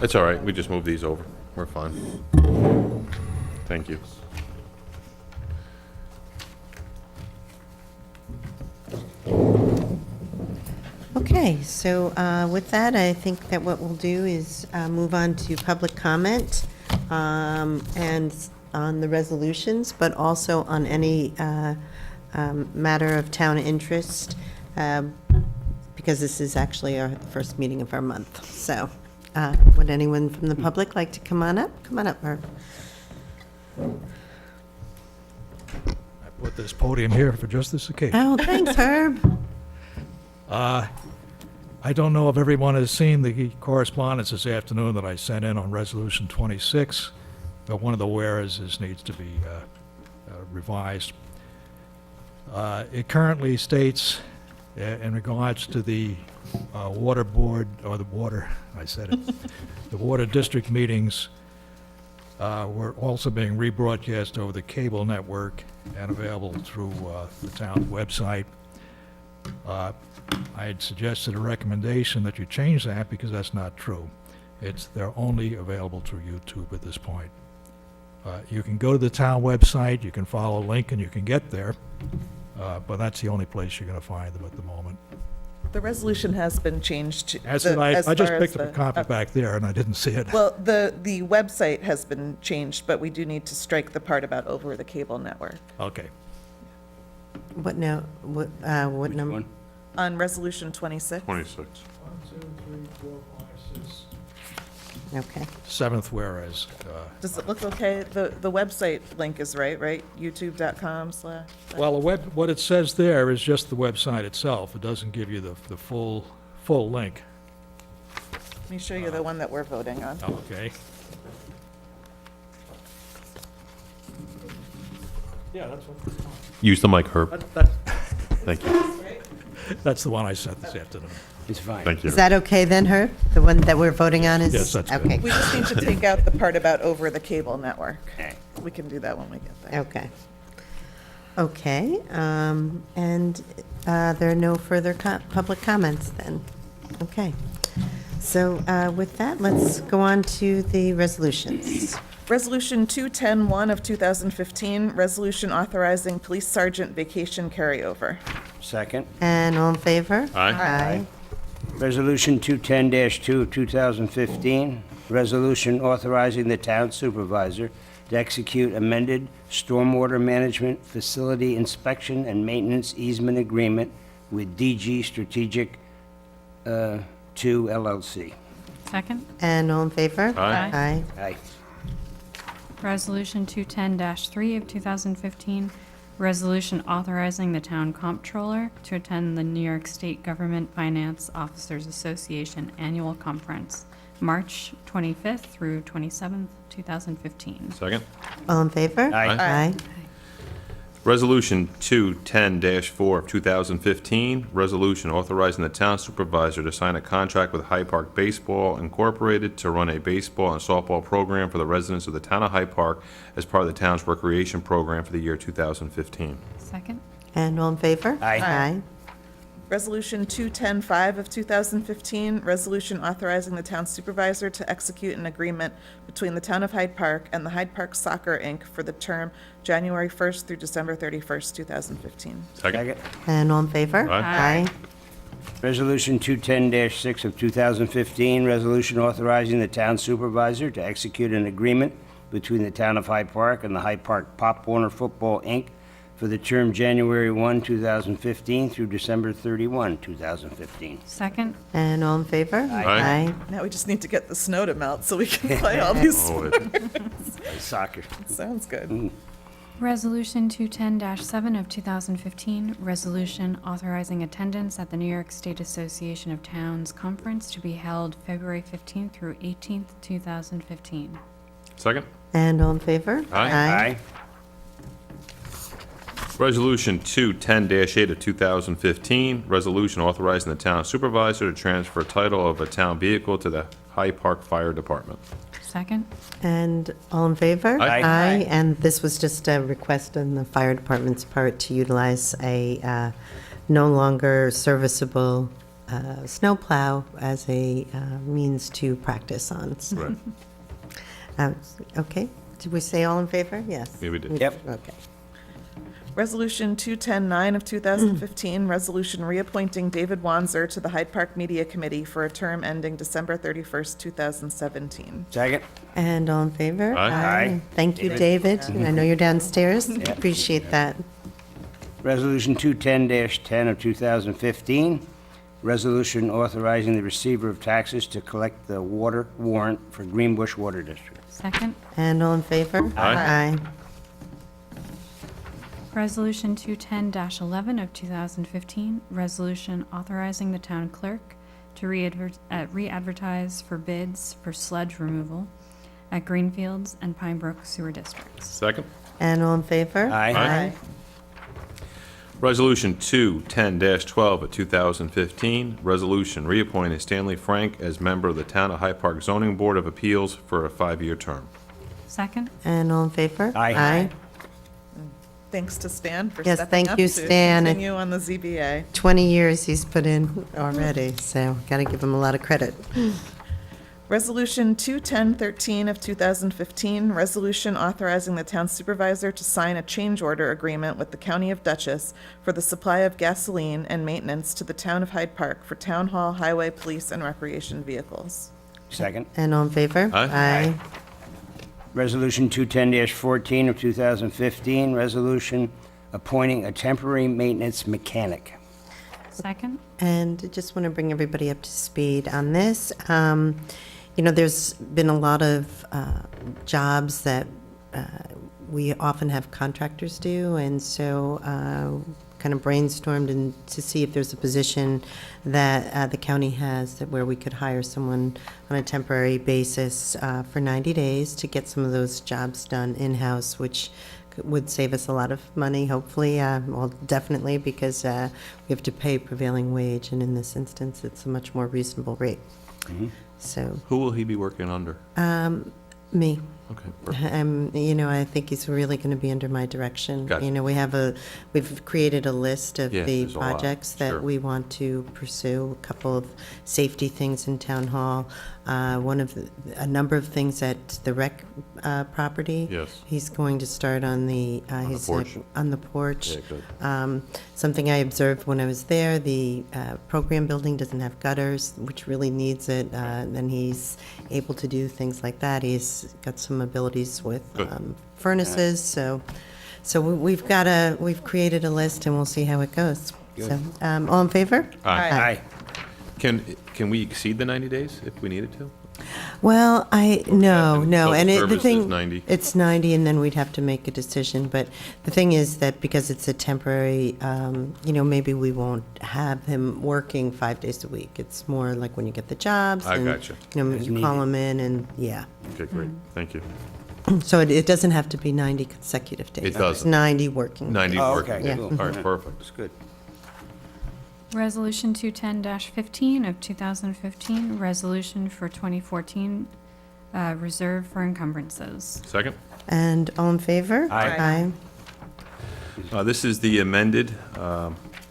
It's all right, we just move these over. We're fine. Thank you. Okay, so with that, I think that what we'll do is move on to public comment and on the resolutions, but also on any matter of town interest, because this is actually our first meeting of our month. So would anyone from the public like to come on up? Come on up, Herb. I put this podium here for just this occasion. Oh, thanks, Herb. I don't know if everyone has seen the correspondence this afternoon that I sent in on Resolution 26, but one of the whereases needs to be revised. It currently states, in regards to the water board, or the water, I said it, the water district meetings were also being rebroadcast over the cable network and available through the town's website. I had suggested a recommendation that you change that because that's not true. They're only available through YouTube at this point. You can go to the town website, you can follow a link, and you can get there, but that's the only place you're going to find them at the moment. The resolution has been changed. As the- did I as just far picked as up a the- copy back there, and I didn't see it. Well, the website has been changed, but we do need to strike the part about over the cable network. Okay. What now, what number? One? On Resolution 26. 26. 1, 2, 3, 4, 5, 6. Okay. Seventh whereas. Does it look okay? The website link is right? YouTube.com/. Well, what it says there is just the website itself. It doesn't give you the full link. Let me show you the one that we're voting on. Okay. Yeah, that's what. Use the mic, Herb. That, Thank you. that's the one I sent this afternoon. It's fine. Thank you. Is that okay then, Herb? The one that we're voting on is? Yes, that's good. Okay, We just need to take out the part about over the cable network. Okay. We can do that when we get there. okay. Okay, and there are no further public comments then? Okay. So with that, let's go on to the resolutions. Resolution 210-1 of 2015, resolution authorizing police sergeant vacation carryover. Second. And all in favor? Aye. Aye. Resolution 210-2 of 2015, resolution authorizing the town supervisor to execute amended stormwater management facility inspection and maintenance easement agreement with DG Strategic 2 LLC. Second. And all in favor? Aye. Aye. Aye. Resolution 210-3 of 2015, resolution authorizing the town comptroller to attend the New York State Government Finance Officers Association Annual Conference, March 25th through 27th, 2015. Second. All in favor? Aye. Aye. Resolution 210-4 of 2015, resolution authorizing the town supervisor to sign a contract with Hyde Park Baseball Incorporated to run a baseball and softball program for the residents of the town of Hyde Park as part of the town's recreation program for the year 2015. Second. And all in favor? Aye. Aye. Resolution 210-5 of 2015, resolution authorizing the town supervisor to execute an agreement between the town of Hyde Park and the Hyde Park Soccer, Inc. for the term January 1st through December 31st, 2015. Second. And all in favor? Aye. Aye. Resolution 210-6 of 2015, resolution authorizing the town supervisor to execute an agreement between the town of Hyde Park and the Hyde Park Pop Warner Football, Inc. for the term January 1, 2015 through December 31, 2015. Second. And all in favor? Aye. Now we just need to get the snow to melt so we can play all these Oh, sports. Soccer. Sounds good. Resolution 210-7 of 2015, resolution authorizing attendance at the New York State Association of Towns Conference to be held February 15th through 18th, 2015. Second. And all in favor? Aye. Resolution 210-8 of 2015, resolution authorizing the town supervisor to transfer title of a town vehicle to the Hyde Park Fire Department. Second. And all in favor? Aye. Aye. And this was just a request on the fire department's part to utilize a no longer serviceable snowplow as a means to practice on. So, Right. Okay. Did we say all in favor? Yes. Yeah, we did. Yep. Okay. Resolution 210-9 of 2015, resolution reappointing David Wanzer to the Hyde Park Media Committee for a term ending December 31st, 2017. Second. And all in favor? Aye. Aye. Thank you, David. I know you're downstairs. Appreciate that. Resolution 210-10 of 2015, resolution authorizing the receiver of taxes to collect the water warrant for Greenbush Water District. Second. And all in favor? Aye. Aye. Resolution 210-11 of 2015, resolution authorizing the town clerk to re-advertise for bids for sludge removal at Greenfields and Pine Brook sewer districts. Second. And all in favor? Aye. Aye. Resolution 210-12 of 2015, resolution reappointing Stanley Frank as member of the Town of Hyde Park Zoning Board of Appeals for a 5-year term. Second. And all in favor? Aye. Aye. thanks to Stan for Yes, stepping thank up you, to Stan. continue on the ZBA. 20 years he's put in already, so got to give him a lot of credit. Resolution 21013 of 2015, resolution authorizing the town supervisor to sign a change order agreement with the County of Dutchess for the supply of gasoline and maintenance to the town of Hyde Park for town hall, highway, police, and recreation vehicles. Second. And all in favor? Aye. Resolution 210-14 of 2015, resolution appointing a temporary maintenance mechanic. Second? And I just want to bring everybody up to speed on this. There's been a lot of jobs that we often have contractors do, and so kind of brainstormed to see if there's a position that the county has where we could hire someone on a temporary basis for 90 days to get some of those jobs done in-house, which would save us a lot of money, hopefully, well, definitely, because we have to pay prevailing wage, and in this instance, it's a much more reasonable rate. So, Who will he be working under? me. Okay, perfect. I think he's really going to be under my direction. Gotcha. We've created a list of Yeah, the there's a lot, projects sure. that we want to pursue, a couple of safety things in town hall, a number of things at the rec property. Yes. He's going to start on the, porch? on the porch. Yeah, good. Something I observed when I was there, the program building doesn't have gutters, which really needs it, and he's able to do things like that. He's got some abilities with Good. furnaces, so we've created a list, and we'll see how it goes. So, all in favor? Aye. Can we exceed the 90 days if we needed to? Well, no, And and the service is thing, 90. it's 90, and then we'd have to make a decision, but the thing is that because it's a temporary, maybe we won't have him working 5 days a week. It's more like when you get the jobs. I and, gotcha. You call him in, and, yeah. Okay, great, thank you. So it doesn't have to be 90 consecutive days. It doesn't. It's 90 working. 90 Oh, working okay, days. cool. All right, perfect. That's good. Resolution 210-15 of 2015, resolution for 2014, reserve for encumbrances. Second? And all in favor? Aye. This is the amended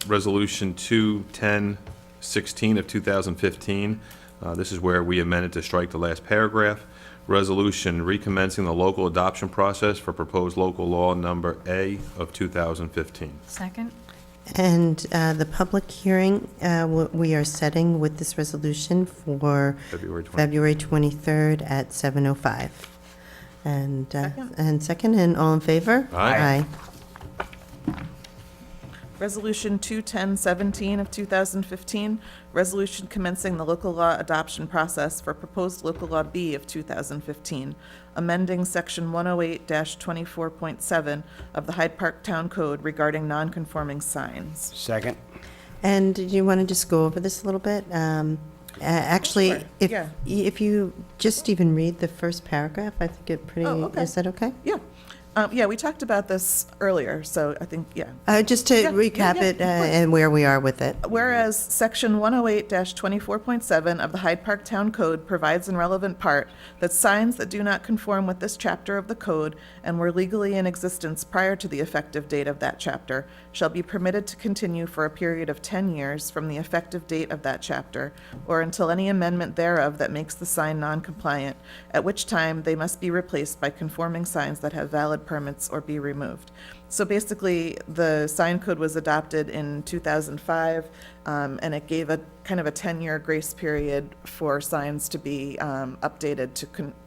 Resolution 210-16 of 2015. This is where we amended to strike the last paragraph. Resolution recommencing the local adoption process for proposed local law number A of 2015. Second? And the public hearing, we are setting with this resolution for February 20. February 23rd at 7:05. And second, and all in favor? Aye. Resolution 21017 of 2015, resolution commencing the local law adoption process for proposed local law B of 2015, amending section 108-24.7 of the Hyde Park Town Code regarding non-conforming signs. Second. And do you want to just go over this a little bit? Actually, Sure, yeah. if you just even read the first paragraph, I think it pretty, Oh, okay. is that okay? Yeah. Yeah, we talked about this earlier, so I think, yeah. Just to Yeah, recap yeah, it of course. and where we are with it. Whereas Section 108-24.7 of the Hyde Park Town Code provides in relevant part that signs that do not conform with this chapter of the code and were legally in existence prior to the effective date of that chapter shall be permitted to continue for a period of 10 years from the effective date of that chapter, or until any amendment thereof that makes the sign non-compliant, at which time they must be replaced by conforming signs that have valid permits or be removed. So basically, the sign code was adopted in 2005, and it gave a kind of a 10-year grace period for signs to be updated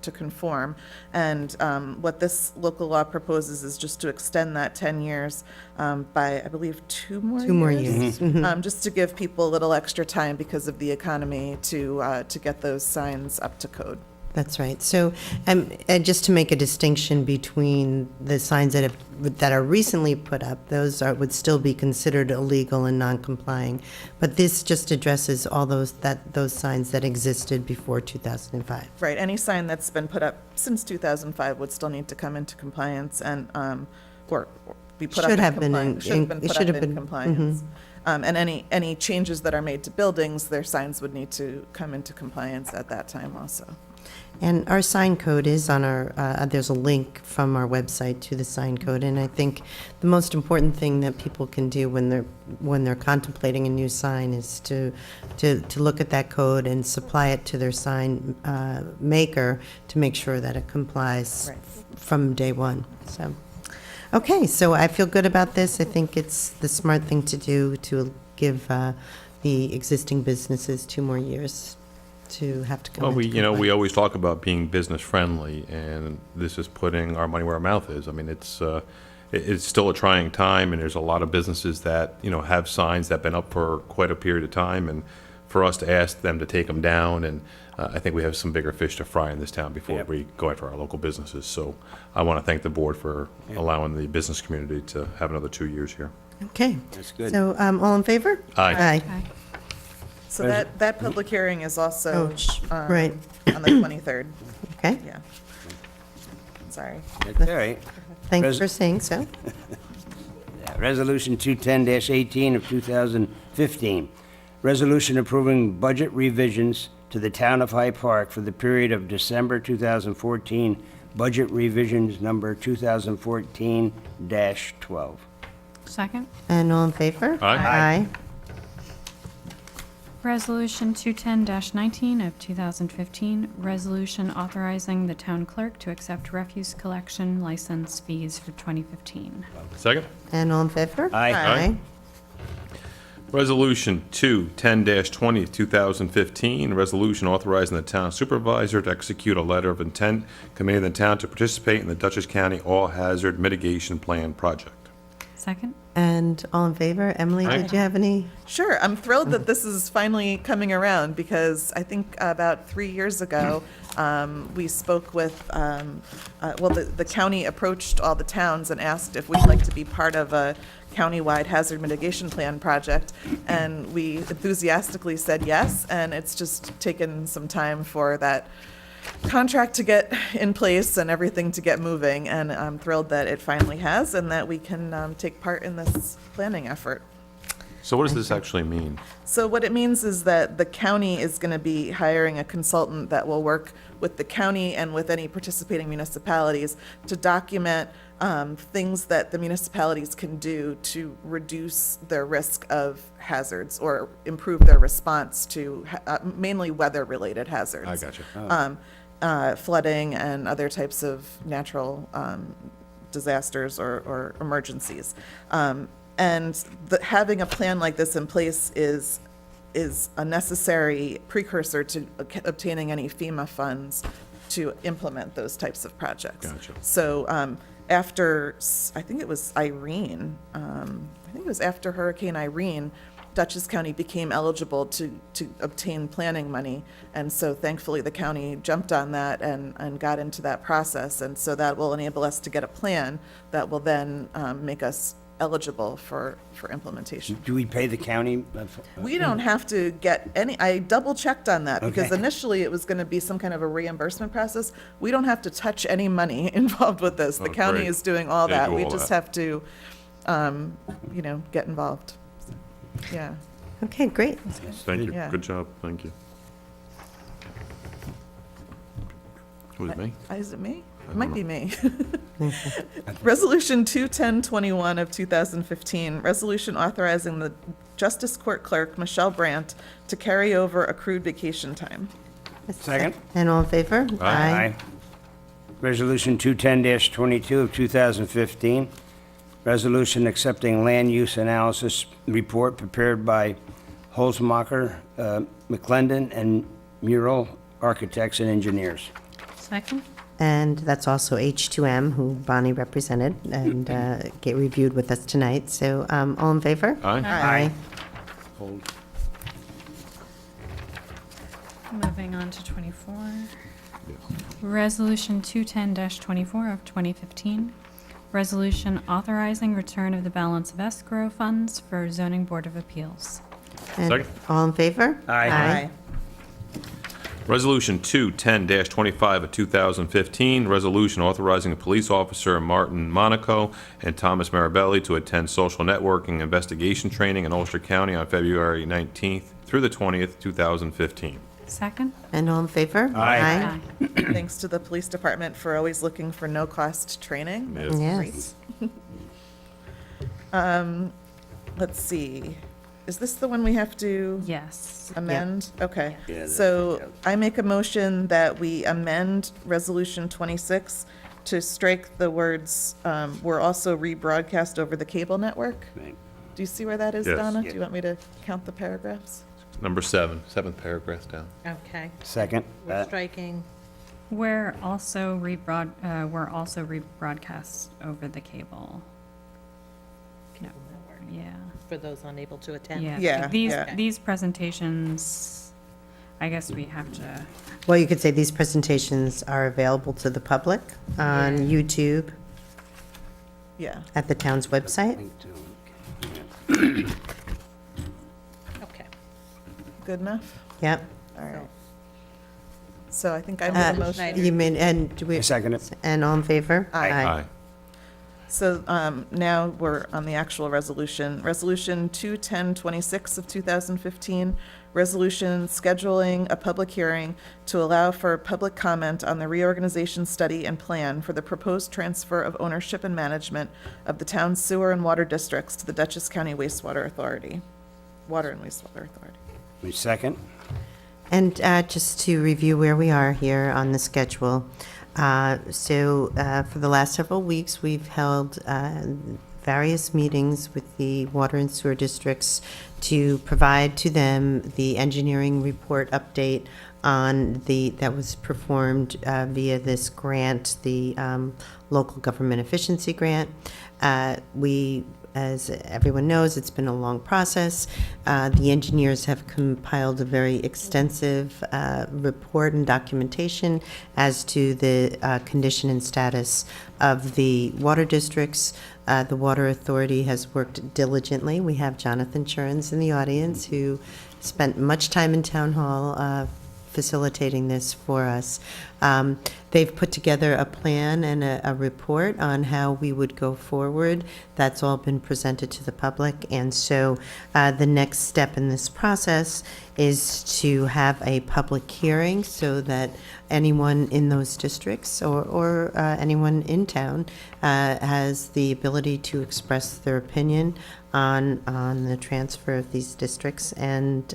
to conform. And what this local law proposes is just to extend that 10 years by, I believe, 2 more years. 2 more years. Just to give people a little extra time because of the economy to get those signs up to code. That's right. So, and just to make a distinction between the signs that are recently put up, those would still be considered illegal and non-complying. But this just addresses all those signs that existed before 2005. Right, any sign that's been put up since 2005 would still need to come into compliance and, or be put up Should in have been compliance. Should have been it put should up have in been, compliance. And any changes that are made to buildings, their signs would need to come into compliance at that time also. And our sign code is on our, there's a link from our website to the sign code. And I think the most important thing that people can do when they're contemplating a new sign is to look at that code and supply it to their sign maker to make sure that it complies from day one. So, okay, so I feel good about this. I think it's the smart thing to do to give the existing businesses 2 more years to have to come Well, into we compliance. always talk about being business friendly, and this is putting our money where our mouth is. I mean, it's still a trying time, and there's a lot of businesses that, have signs that have been up for quite a period of time, and for us to ask them to take them down, and I think we have some bigger fish to fry in this town before we go after our local businesses. So I want to thank the board for allowing the business community to have another 2 years here. Okay. That's good. So, all in favor? Aye. Okay. So that public hearing is also Right, on the 23rd. okay. Yeah. Sorry. That's all right. Thanks Pres- for saying so. Resolution 210-18 of 2015. Resolution approving budget revisions to the Town of Hyde Park for the period of December 2014, budget revisions number 2014-12. Second. And all in favor? Aye. Aye. Resolution 210-19 of 2015, resolution authorizing the town clerk to accept refuse collection license fees for 2015. Second? And all in favor? Aye. Aye. Resolution 210-20, 2015, resolution authorizing the town supervisor to execute a letter of intent committing the town to participate in the Dutchess County All Hazard Mitigation Plan project. Second. And all in favor? Emily, Aye. did you have any? Sure, I'm thrilled that this is finally coming around because I think about 3 years ago, we spoke with, the county approached all the towns and asked if we'd like to be part of a countywide hazard mitigation plan project. And we enthusiastically said yes, and it's just taken some time for that contract to get in place and everything to get moving. And I'm thrilled that it finally has and that we can take part in this planning effort. So what does this actually mean? So what it means is that the county is going to be hiring a consultant that will work with the county and with any participating municipalities to document things that the municipalities can do to reduce their risk of hazards or improve their response to mainly weather-related hazards. I gotcha. Flooding and other types of natural disasters or emergencies. And having a plan like this in place is a necessary precursor to obtaining any FEMA funds to implement those types of projects. Gotcha. So after, I think it was Irene, I think it was after Hurricane Irene, Dutchess County became eligible to obtain planning money. And so thankfully, the county jumped on that and got into that process. And so that will enable us to get a plan that will then make us eligible for implementation. Do we pay the county? We don't have to get any, I double checked on that because Okay. initially it was going to be some kind of a reimbursement process. We don't have to touch any money involved with this. The Oh, county great. is doing all They that. do We all just that. have to, get involved. Yeah. Okay, great. Thank you. Yeah. Good job. Thank you. Was it me? Is it me? It might be me. Resolution 21021 of 2015, resolution authorizing the Justice Court Clerk, Michelle Brandt, to carry over accrued vacation time. Second. And all in favor? Resolution 210-22 of 2015, resolution accepting land use analysis report prepared by Holzmacher, McClendon, and Mural Architects and Engineers. Second. And that's also H2M, who Bonnie represented, and get reviewed with us tonight. So all in favor? Aye. Aye. Moving on to 24. Resolution 210-24 of 2015. Resolution authorizing return of the balance of escrow funds for zoning board of appeals. And Second. all in favor? Aye. Resolution 210-25 of 2015, resolution authorizing a police officer, Martin Monaco and Thomas Marabelli, to attend social networking investigation training in Ulster County on February 19th through the 20th, 2015. Second? And all in favor? Aye. Thanks to the police department for always looking for no-cost training. Yes. Yes. Let's see. Is this the one we have to Yes. amend? Okay. Yeah, that's- So I make a motion that we amend Resolution 26 to strike the words, "were also rebroadcast over the cable network." Right. Do you see where that is, Yes. Donna? Yeah. Do you want me to count the paragraphs? Number 7, 7th paragraph down. Okay. Second. We're striking, We're also rebroadcast over the cable. No, yeah. for those unable to attend. Yeah. Yeah, These, yeah. these presentations, I guess we have to, Well, you could say these presentations are available to the public on YouTube Yeah. at the town's website. Link to- Okay. Good enough? Yep. All right. So I think I made a motion. You mean, and do we? I second it. And all in favor? Aye. So now we're on the actual resolution. Resolution 21026 of 2015, resolution scheduling a public hearing to allow for public comment on the reorganization study and plan for the proposed transfer of ownership and management of the town's sewer and water districts to the Dutchess County Wastewater Authority, Water and Wastewater Authority. We second. And just to review where we are here on the schedule. For the last several weeks, we've held various meetings with the water and sewer districts to provide to them the engineering report update on that was performed via this grant, the local government efficiency grant. As everyone knows, it's been a long process. The engineers have compiled a very extensive report and documentation as to the condition and status of the water districts. The Water Authority has worked diligently. We have Jonathan Churns in the audience, who spent much time in Town Hall facilitating this for us. They've put together a plan and a report on how we would go forward. That's all been presented to the public. And so the next step in this process is to have a public hearing so that anyone in those districts or anyone in town has the ability to express their opinion on the transfer of these districts. And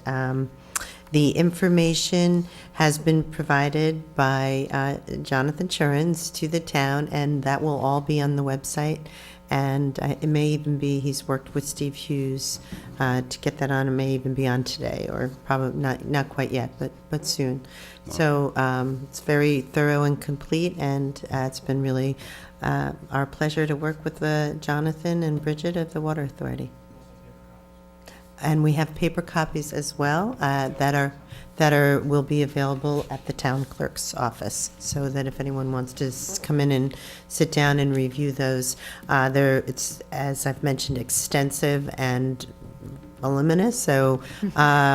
the information has been provided by Jonathan Churns to the town, and that will all be on the website. And it may even be, he's worked with Steve Hughes to get that on. It may even be on today, or probably not quite yet, but soon. So it's very thorough and complete, and it's been really our pleasure to work with Jonathan and Bridget of the Water Authority. And we have paper copies as well that will be available at the town clerk's office, so that if anyone wants to come in and sit down and review those, it's, as I've mentioned, extensive and voluminous. So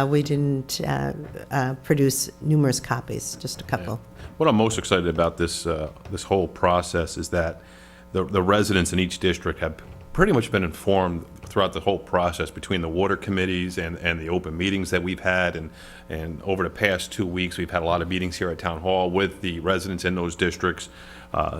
we didn't produce numerous copies, just a couple. What I'm most excited about this whole process is that the residents in each district have pretty much been informed throughout the whole process between the water committees and the open meetings that we've had. And over the past 2 weeks, we've had a lot of meetings here at Town Hall with the residents in those districts.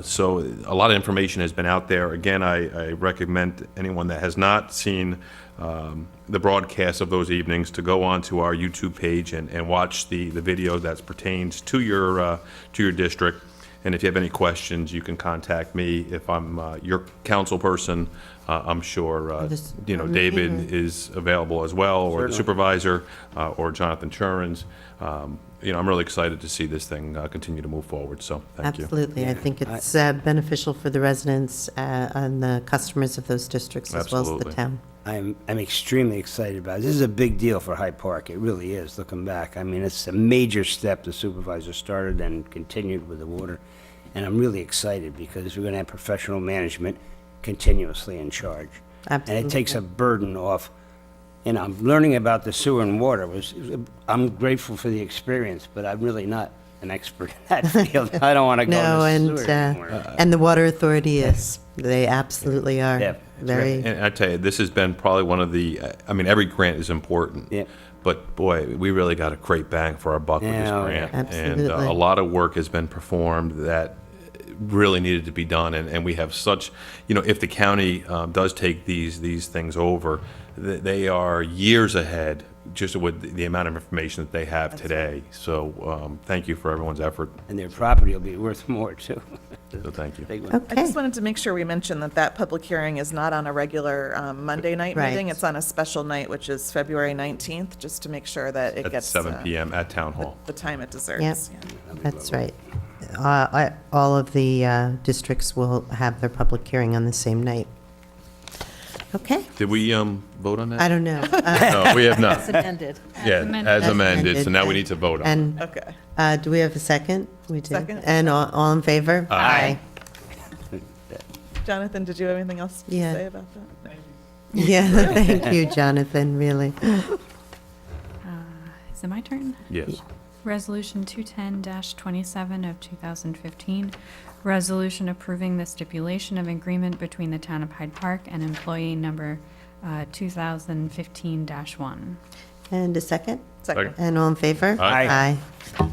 So a lot of information has been out there. Again, I recommend anyone that has not seen the broadcast of those evenings to go onto our YouTube page and watch the video that pertains to your district. And if you have any questions, you can contact me. If I'm your council person, I'm sure David is available as well, or the supervisor, or Jonathan Churns. I'm really excited to see this thing continue to move forward. So thank you. Absolutely. I think it's beneficial for the residents and the customers of those districts, as well as the Absolutely. town. I'm extremely excited about it. This is a big deal for Hyde Park. It really is, looking back. I mean, it's a major step the supervisor started and continued with the water. And I'm really excited because we're going to have professional management continuously in charge. Absolutely. And it takes a burden off. And I'm learning about the sewer and water. I'm grateful for the experience, but I'm really not an expert in that field. I don't want to go No, to the sewer anymore. and the Water Authority is. They absolutely are. Yeah, Very. And I tell you, this has been probably one of the, every grant is important. Yeah. But boy, we really got a great bang for our buck with this Yeah, grant. And Absolutely. a lot of work has been performed that really needed to be done. And we have such, if the county does take these things over, they are years ahead just with the amount of information that they have today. So thank you for everyone's effort. And their property will be worth more, too. So thank you. Big one. I Okay. just wanted to make sure we mentioned that public hearing is not on a regular Monday night Right. meeting. It's on a special night, which is February 19th, just to make sure that it At gets 7 p.m. at Town Hall. the time it deserves. Yep. Yeah. That's right. All of the districts will have their public hearing on the same night. Okay, Did we vote on that? I don't know. No, we have not. It's amended. Yeah, amended. as As amended, so amended, now we need to vote on it. And Okay. do we have a second? We do. Second. And all in favor? Aye. Jonathan, did you have anything else to Yeah. say about that? Yeah, thank you, Jonathan, really. Is it my turn? Yes. Resolution 210-27 of 2015, resolution approving the stipulation of agreement between the Town of Hyde Park and employee number 2015-1. And a second? Second. And all in favor? Aye. Aye.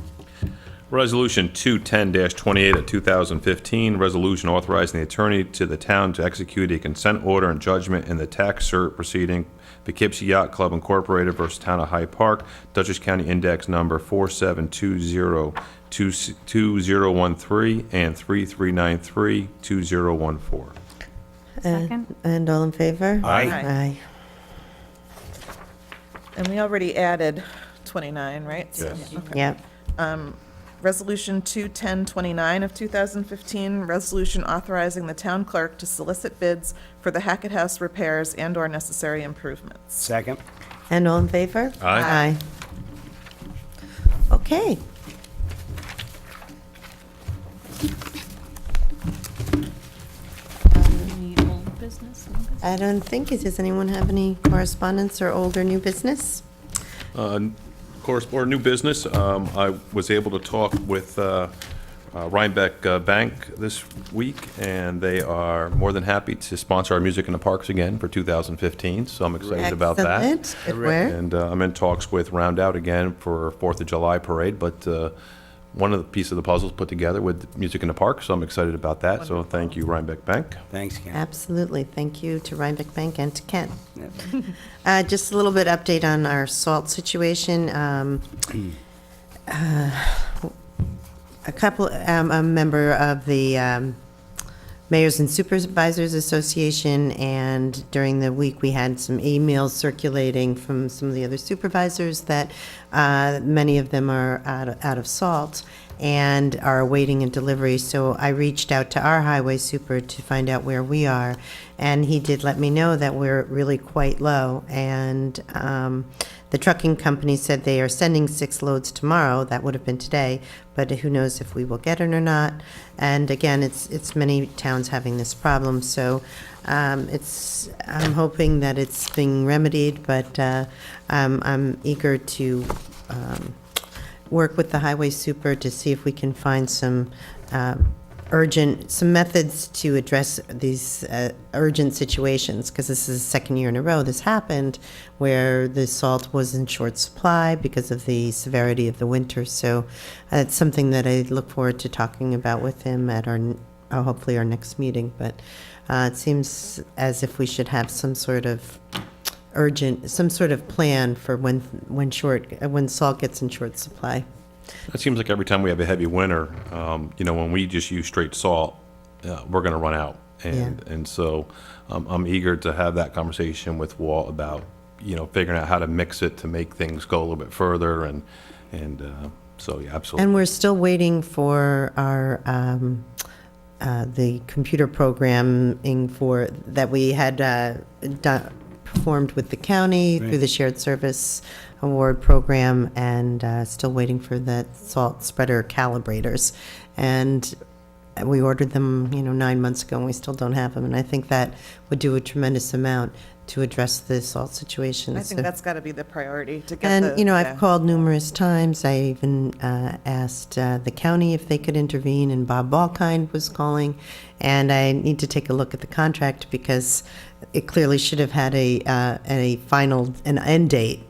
Resolution 210-28 of 2015, resolution authorizing the attorney to the town to execute a consent order and judgment in the tax cert proceeding, Poughkeepsie Yacht Club Incorporated versus Town of Hyde Park, Dutchess County Index Number 47202013 and 33932014. Second? And all in favor? Aye. Aye. And we already added 29, right? So- Yes. okay. Yep. Resolution 21029 of 2015, resolution authorizing the town clerk to solicit bids for the Hackett House repairs and/or necessary improvements. Second. And all in favor? Aye. Aye. Okay. Any old business? New business? I don't think, does anyone have any correspondence or old or new business? Or new business, I was able to talk with Rhinebeck Bank this week, and they are more than happy to sponsor our Music in the Parks again for 2015, so I'm excited about that. Excellent. Good work. And I'm in talks with Round Out again for 4th of July parade, but one of the pieces of the puzzle is put together with Music in the Park, so I'm excited about that, so thank you, Rhinebeck Bank. Thanks, Ken. Absolutely. Thank you to Rhinebeck Bank and to Kent. Just a little bit update on our salt situation. A member of the Mayors and Supervisors Association, and during the week, we had some emails circulating from some of the other supervisors that many of them are out of salt and are awaiting a delivery. So I reached out to our highway super to find out where we are, and he did let me know that we're really quite low. And the trucking company said they are sending 6 loads tomorrow. That would have been today, but who knows if we will get it or not. And again, it's many towns having this problem, so I'm hoping that it's being remedied, but I'm eager to work with the highway super to see if we can find some methods to address these urgent situations, because this is the second year in a row this happened, where the salt was in short supply because of the severity of the winter. So it's something that I look forward to talking about with him at our hopefully our next meeting. But it seems as if we should have some sort of plan for when salt gets in short supply. It seems like every time we have a heavy winter, when we just use straight salt, we're going to run out. And so I'm eager to have that conversation with Walt about, figuring out how to mix it to make things go a little bit further. So, yeah, absolutely. And we're still waiting for our the computer programming that we had performed with the county through the Shared Service Award Program, and still waiting for the salt spreader calibrators. And we ordered them, 9 months ago, and we still don't have them. And I think that would do a tremendous amount to address the salt situation. I think So- that's got to be the priority to get And, the. I've called numerous times. I even asked the county if they could intervene, and Bob Balkind was calling. And I need to take a look at the contract, because it clearly should have had an end date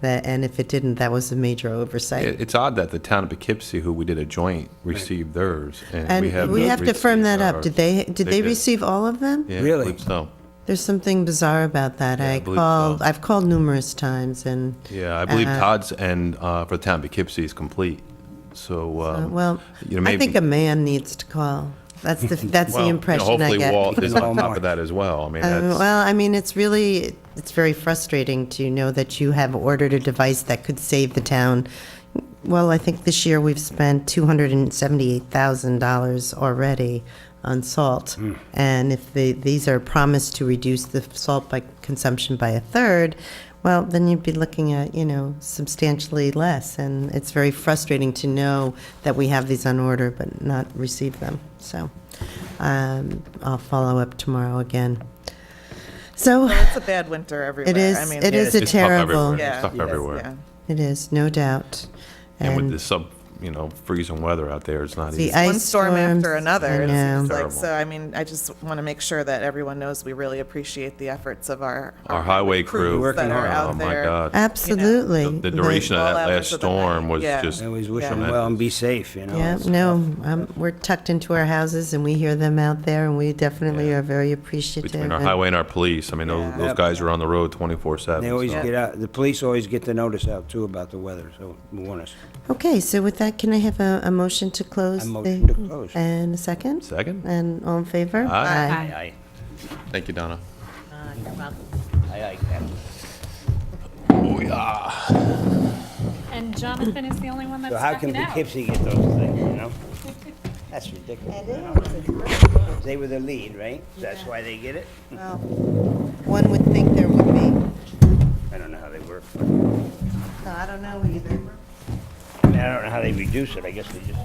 And if it didn't, that was a major oversight. It's odd that the town of Poughkeepsie, who we did a joint, received theirs, and we have And we not have to firm received that up. ours. Did they did. receive all of them? Yeah, I Really? believe so. There's something bizarre about that. Yeah, I I believe called, so. I've called numerous times, and, Yeah, I believe Todd's and for the town of Poughkeepsie is complete. So, well, you know, I maybe. think a man needs to call. That's the well, you know, impression I hopefully get. Walt is on top of that as well. I mean, that's. Well, I mean, it's very frustrating to know that you have ordered a device that could save the town. Well, I think this year we've spent $278,000 already on salt. And if these are promised to reduce the salt consumption by a third, well, then you'd be looking at, substantially less. And it's very frustrating to know that we have these on order but not receive them. So I'll follow up tomorrow again. So Well, it's a bad winter everywhere. it is, I mean, it is a It's tough terrible, everywhere. Yeah, It's tough yes, everywhere. yeah. it is, no doubt. And with the freezing weather out there, it's not The easy. ice One storm after storms, another. I It know. seems like, Terrible. so, I mean, I just want to make sure that everyone knows we really appreciate the efforts of our highway crew. crews that are Working out Oh, my there. God. Absolutely. The duration of All that hours last of the storm night. was Yeah. just. I always wish them tremendous. well and be safe, you know. Yeah, It's no, we're tucked into our houses and we hear them out there and we definitely Yeah. are very appreciative. Between our and- highway and our police, I mean, Yeah. those guys are on the road 24/7. They always so. get out, the police always get the notice out too about the weather, so warn us. Okay, so with that, can I have a motion to close? A motion to close. And a second? Second? And all in favor? Aye. Aye. Thank you, Donna. You're welcome. Aye, aye, Captain. Oh, yeah. And Jonathan is the only one that's So how can stepping out. Poughkeepsie get those things, you know? That's ridiculous. They were the lead, right? That's why they get it? Well, one would think there would be. I don't know how they work. No, I don't know either. I mean, I don't know how they reduce it. I guess they just